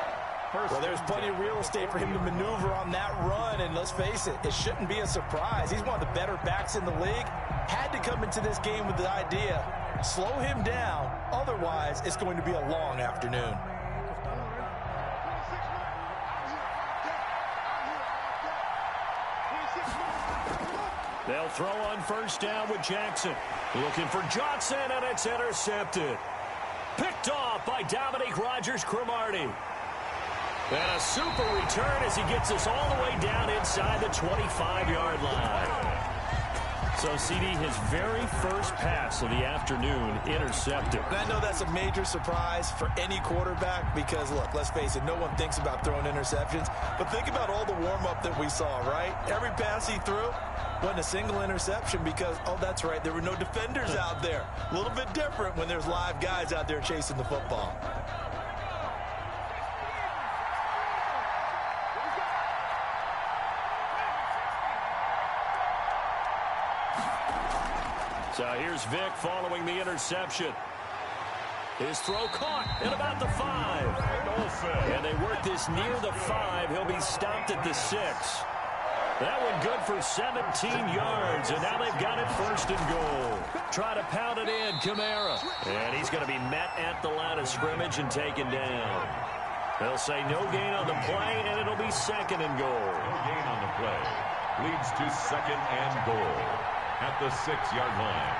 Well, there's plenty of real estate for him to maneuver on that run, and let's face it, it shouldn't be a surprise. He's one of the better backs in the league. Had to come into this game with the idea, slow him down, otherwise it's going to be a long afternoon. They'll throw on first down with Jackson. Looking for Johnson, and it's intercepted. Picked off by Dominique Rodgers-Cromartie. And a super return as he gets us all the way down inside the 25-yard line. So, CD, his very first pass of the afternoon intercepted. And I know that's a major surprise for any quarterback because, look, let's face it, no one thinks about throwing interceptions. But think about all the warm-up that we saw, right? Every pass he threw wasn't a single interception because, oh, that's right, there were no defenders out there. A little bit different when there's live guys out there chasing the football. So here's Vick following the interception. His throw caught at about the 5. And they work this near the 5. He'll be stopped at the 6. That one good for 17 yards, and now they've got it first and goal. Try to pound it in, Kamara. And he's going to be met at the line of scrimmage and taken down. They'll say no gain on the play, and it'll be second and goal. No gain on the play. Leads to second and goal at the 6-yard line.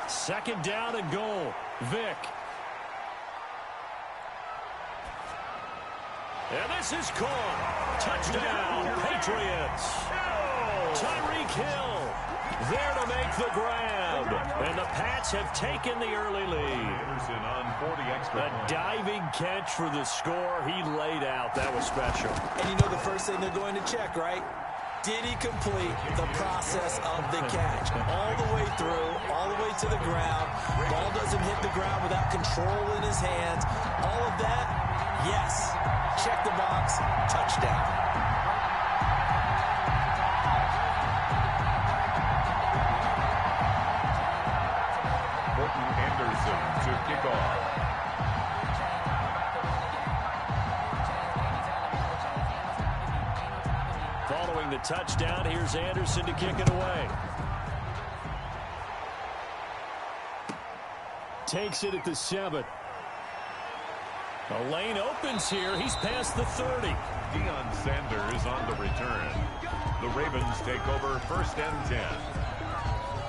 Second down and goal. Vick. And this is caught. Touchdown, Patriots. Tyreek Hill there to make the grab. And the Pats have taken the early lead. Anderson on 40 extra. A diving catch for the score. He laid out. That was special. And you know the first thing they're going to check, right? Did he complete the process of the catch? All the way through, all the way to the ground. Ball doesn't hit the ground without control in his hands. All of that, yes. Check the box, touchdown. Morton Anderson to kick off. Following the touchdown, here's Anderson to kick it away. Takes it at the 7. The lane opens here. He's past the 30. Deion Sanders on the return. The Ravens take over first and 10.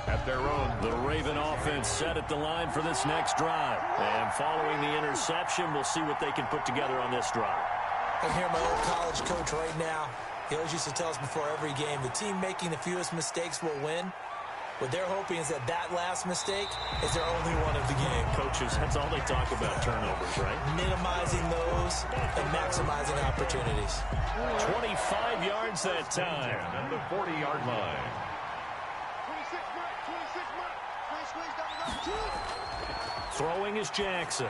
At their own. The Raven offense set at the line for this next drive. And following the interception, we'll see what they can put together on this drive. I'm here, my old college coach right now. He always used to tell us before every game, the team making the fewest mistakes will win. What they're hoping is that last mistake is their only one of the game. Coaches, that's all they talk about, turnovers, right? Minimizing those and maximizing opportunities. 25 yards that time. At the 40-yard line. Throwing is Jackson.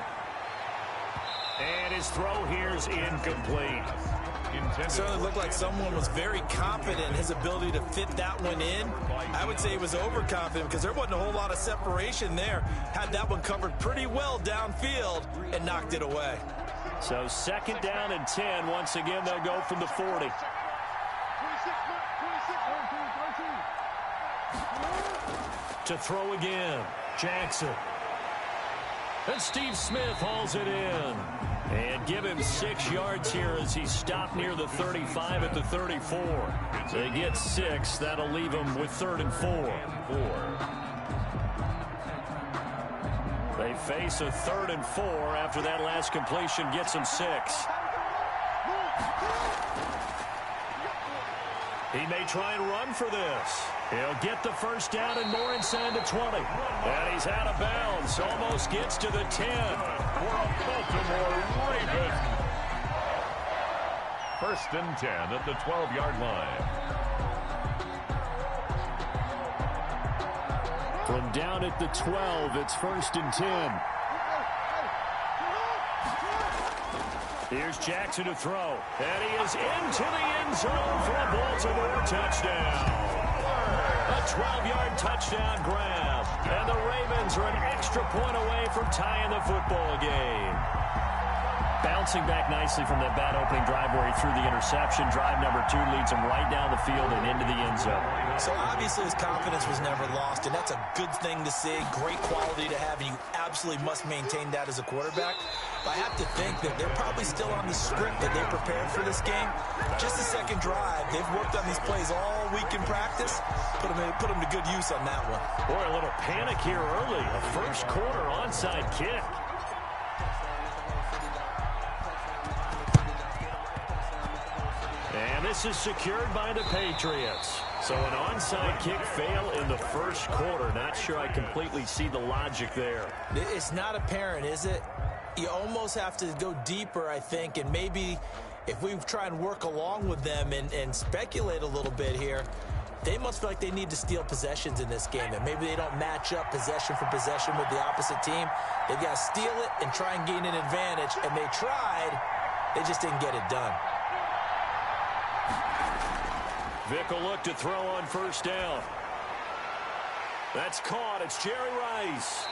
And his throw here is incomplete. It certainly looked like someone was very confident in his ability to fit that one in. I would say he was overconfident because there wasn't a whole lot of separation there. Had that one covered pretty well downfield and knocked it away. So second down and 10. Once again, they'll go from the 40. To throw again, Jackson. And Steve Smith hauls it in. And give him 6 yards here as he's stopped near the 35 at the 34. They get 6. That'll leave him with 3rd and 4. They face a 3rd and 4 after that last completion gets him 6. He may try and run for this. He'll get the first down and more inside the 20. And he's out of bounds. Almost gets to the 10. For a Baltimore Raven. First and 10 at the 12-yard line. From down at the 12, it's first and 10. Here's Jackson to throw. And he is into the end zone for a Baltimore touchdown. A 12-yard touchdown grab. And the Ravens are an extra point away from tying the football game. Bouncing back nicely from that bad opening drive where he threw the interception. Drive number 2 leads him right down the field and into the end zone. So obviously his confidence was never lost, and that's a good thing to see. Great quality to have, and you absolutely must maintain that as a quarterback. But I have to think that they're probably still on the script that they prepared for this game. Just the second drive. They've worked on these plays all week in practice. Put them to good use on that one. Boy, a little panic here early. A first quarter onside kick. And this is secured by the Patriots. So an onside kick fail in the first quarter. Not sure I completely see the logic there. It's not apparent, is it? You almost have to go deeper, I think, and maybe if we try and work along with them and speculate a little bit here, they must feel like they need to steal possessions in this game, and maybe they don't match up possession for possession with the opposite team. They've got to steal it and try and gain an advantage, and they tried. They just didn't get it done. Vick will look to throw on first down. That's caught. It's Jerry Rice.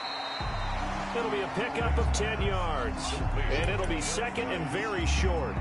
It'll be a pickup of 10 yards. And it'll be second and very short.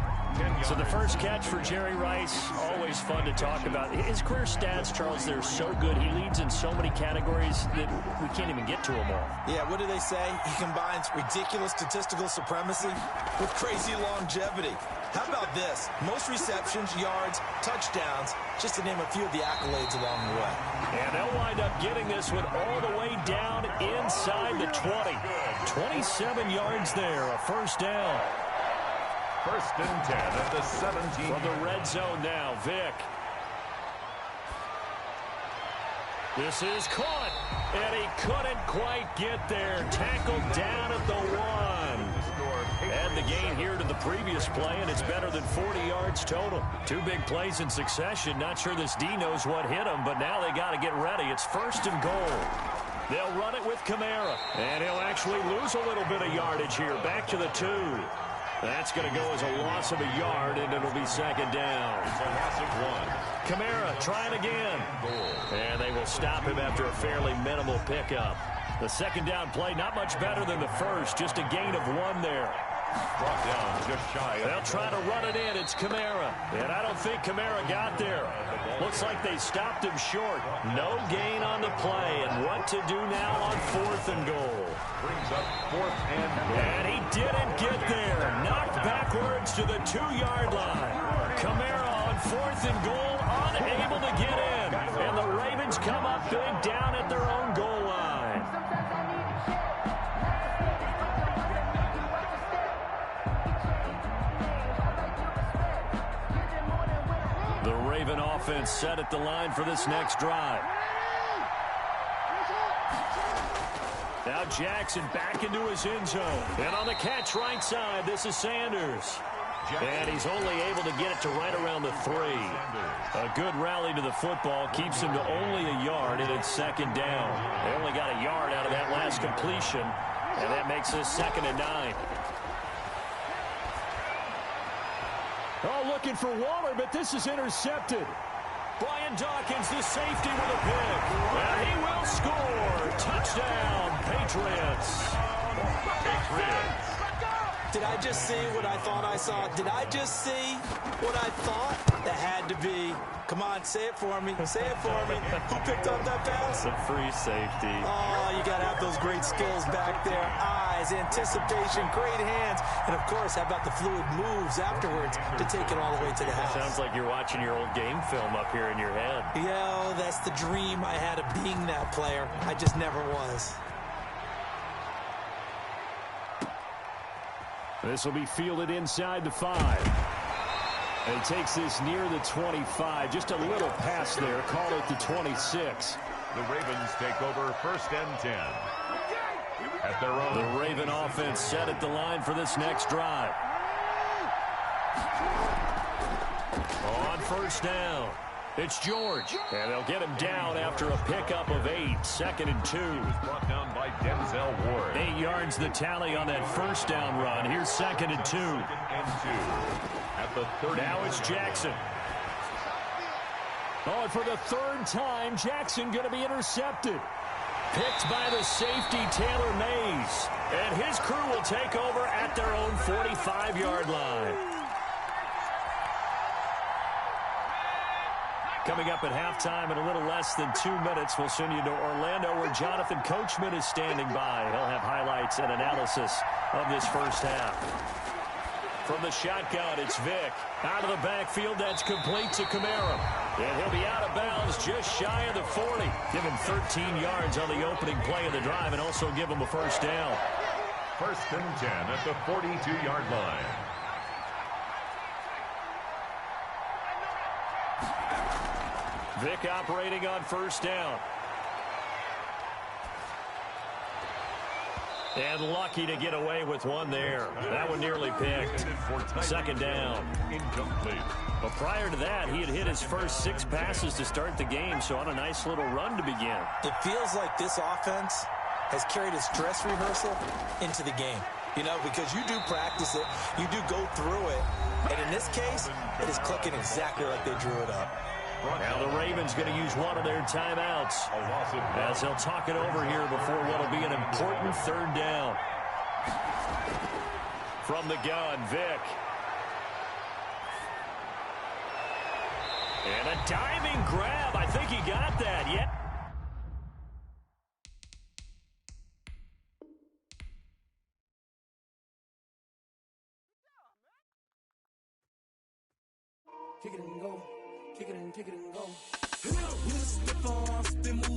So the first catch for Jerry Rice, always fun to talk about. His career stats, Charles, they're so good. He leads in so many categories that we can't even get to them all. Yeah, what do they say? He combines ridiculous statistical supremacy with crazy longevity. How about this? Most receptions, yards, touchdowns, just to name a few of the accolades along the way. And they'll wind up getting this one all the way down inside the 20. 27 yards there, a first down. First and 10 at the 17. From the red zone now, Vick. This is caught, and he couldn't quite get there. Tackled down at the 1. Add the gain here to the previous play, and it's better than 40 yards total. 2 big plays in succession. Not sure this D knows what hit him, but now they got to get ready. It's first and goal. They'll run it with Kamara, and he'll actually lose a little bit of yardage here. Back to the 2. That's going to go as a loss of a yard, and it'll be second down. It's a loss of 1. Kamara trying again. And they will stop him after a fairly minimal pickup. The second down play, not much better than the first. Just a gain of 1 there. Brought down just shy. They'll try to run it in. It's Kamara. And I don't think Kamara got there. Looks like they stopped him short. No gain on the play. And what to do now on 4th and goal. Brings up 4th and goal. And he didn't get there. Knocked backwards to the 2-yard line. Kamara on 4th and goal, unable to get in. And the Ravens come up big down at their own goal line. The Raven offense set at the line for this next drive. Now Jackson back into his end zone. And on the catch right side, this is Sanders. And he's only able to get it to right around the 3. A good rally to the football keeps him to only a yard, and it's second down. They only got a yard out of that last completion, and that makes this 2nd and 9. Oh, looking for Waller, but this is intercepted. Brian Dawkins, the safety with a pick. And he will score. Touchdown, Patriots. Patriots. Did I just see what I thought I saw? Did I just see what I thought? That had to be. Come on, say it for me. Say it for me. Who picked up that pass? The free safety. Oh, you got to have those great skills back there. Eyes, anticipation, great hands. And, of course, how about the fluid moves afterwards to take it all the way to the house? Sounds like you're watching your old game film up here in your head. Yeah, that's the dream I had of being that player. I just never was. This will be fielded inside the 5. And he takes this near the 25. Just a little pass there. Call it the 26. The Ravens take over 1st and 10. At their own. The Raven offense set at the line for this next drive. On 1st down, it's George. And they'll get him down after a pickup of 8. 2nd and 2. Brought down by Denzel Ward. 8 yards the tally on that 1st down run. Here's 2nd and 2. 2nd and 2. At the 30. Now it's Jackson. Oh, and for the 3rd time, Jackson going to be intercepted. Picked by the safety, Taylor Mays. And his crew will take over at their own 45-yard line. Coming up at halftime in a little less than 2 minutes, we'll send you to Orlando where Jonathan Coachman is standing by. He'll have highlights and analysis of this first half. From the shotgun, it's Vick. Out of the backfield, that's complete to Kamara. And he'll be out of bounds just shy of the 40. Give him 13 yards on the opening play of the drive and also give him a 1st down. 1st and 10 at the 42-yard line. Vick operating on 1st down. And lucky to get away with one there. That one nearly picked. 2nd down. Incomplete. But prior to that, he had hit his first 6 passes to start the game, so on a nice little run to begin. It feels like this offense has carried its dress rehearsal into the game. You know, because you do practice it, you do go through it, and in this case, it is clicking exactly like they drew it up. Now the Ravens going to use one of their timeouts as they'll talk it over here before what will be an important 3rd down. From the gun, Vick. And a diving grab. I think he got that. Yeah. Kick it and go. Kick it and go. With a stiff arm, spin move.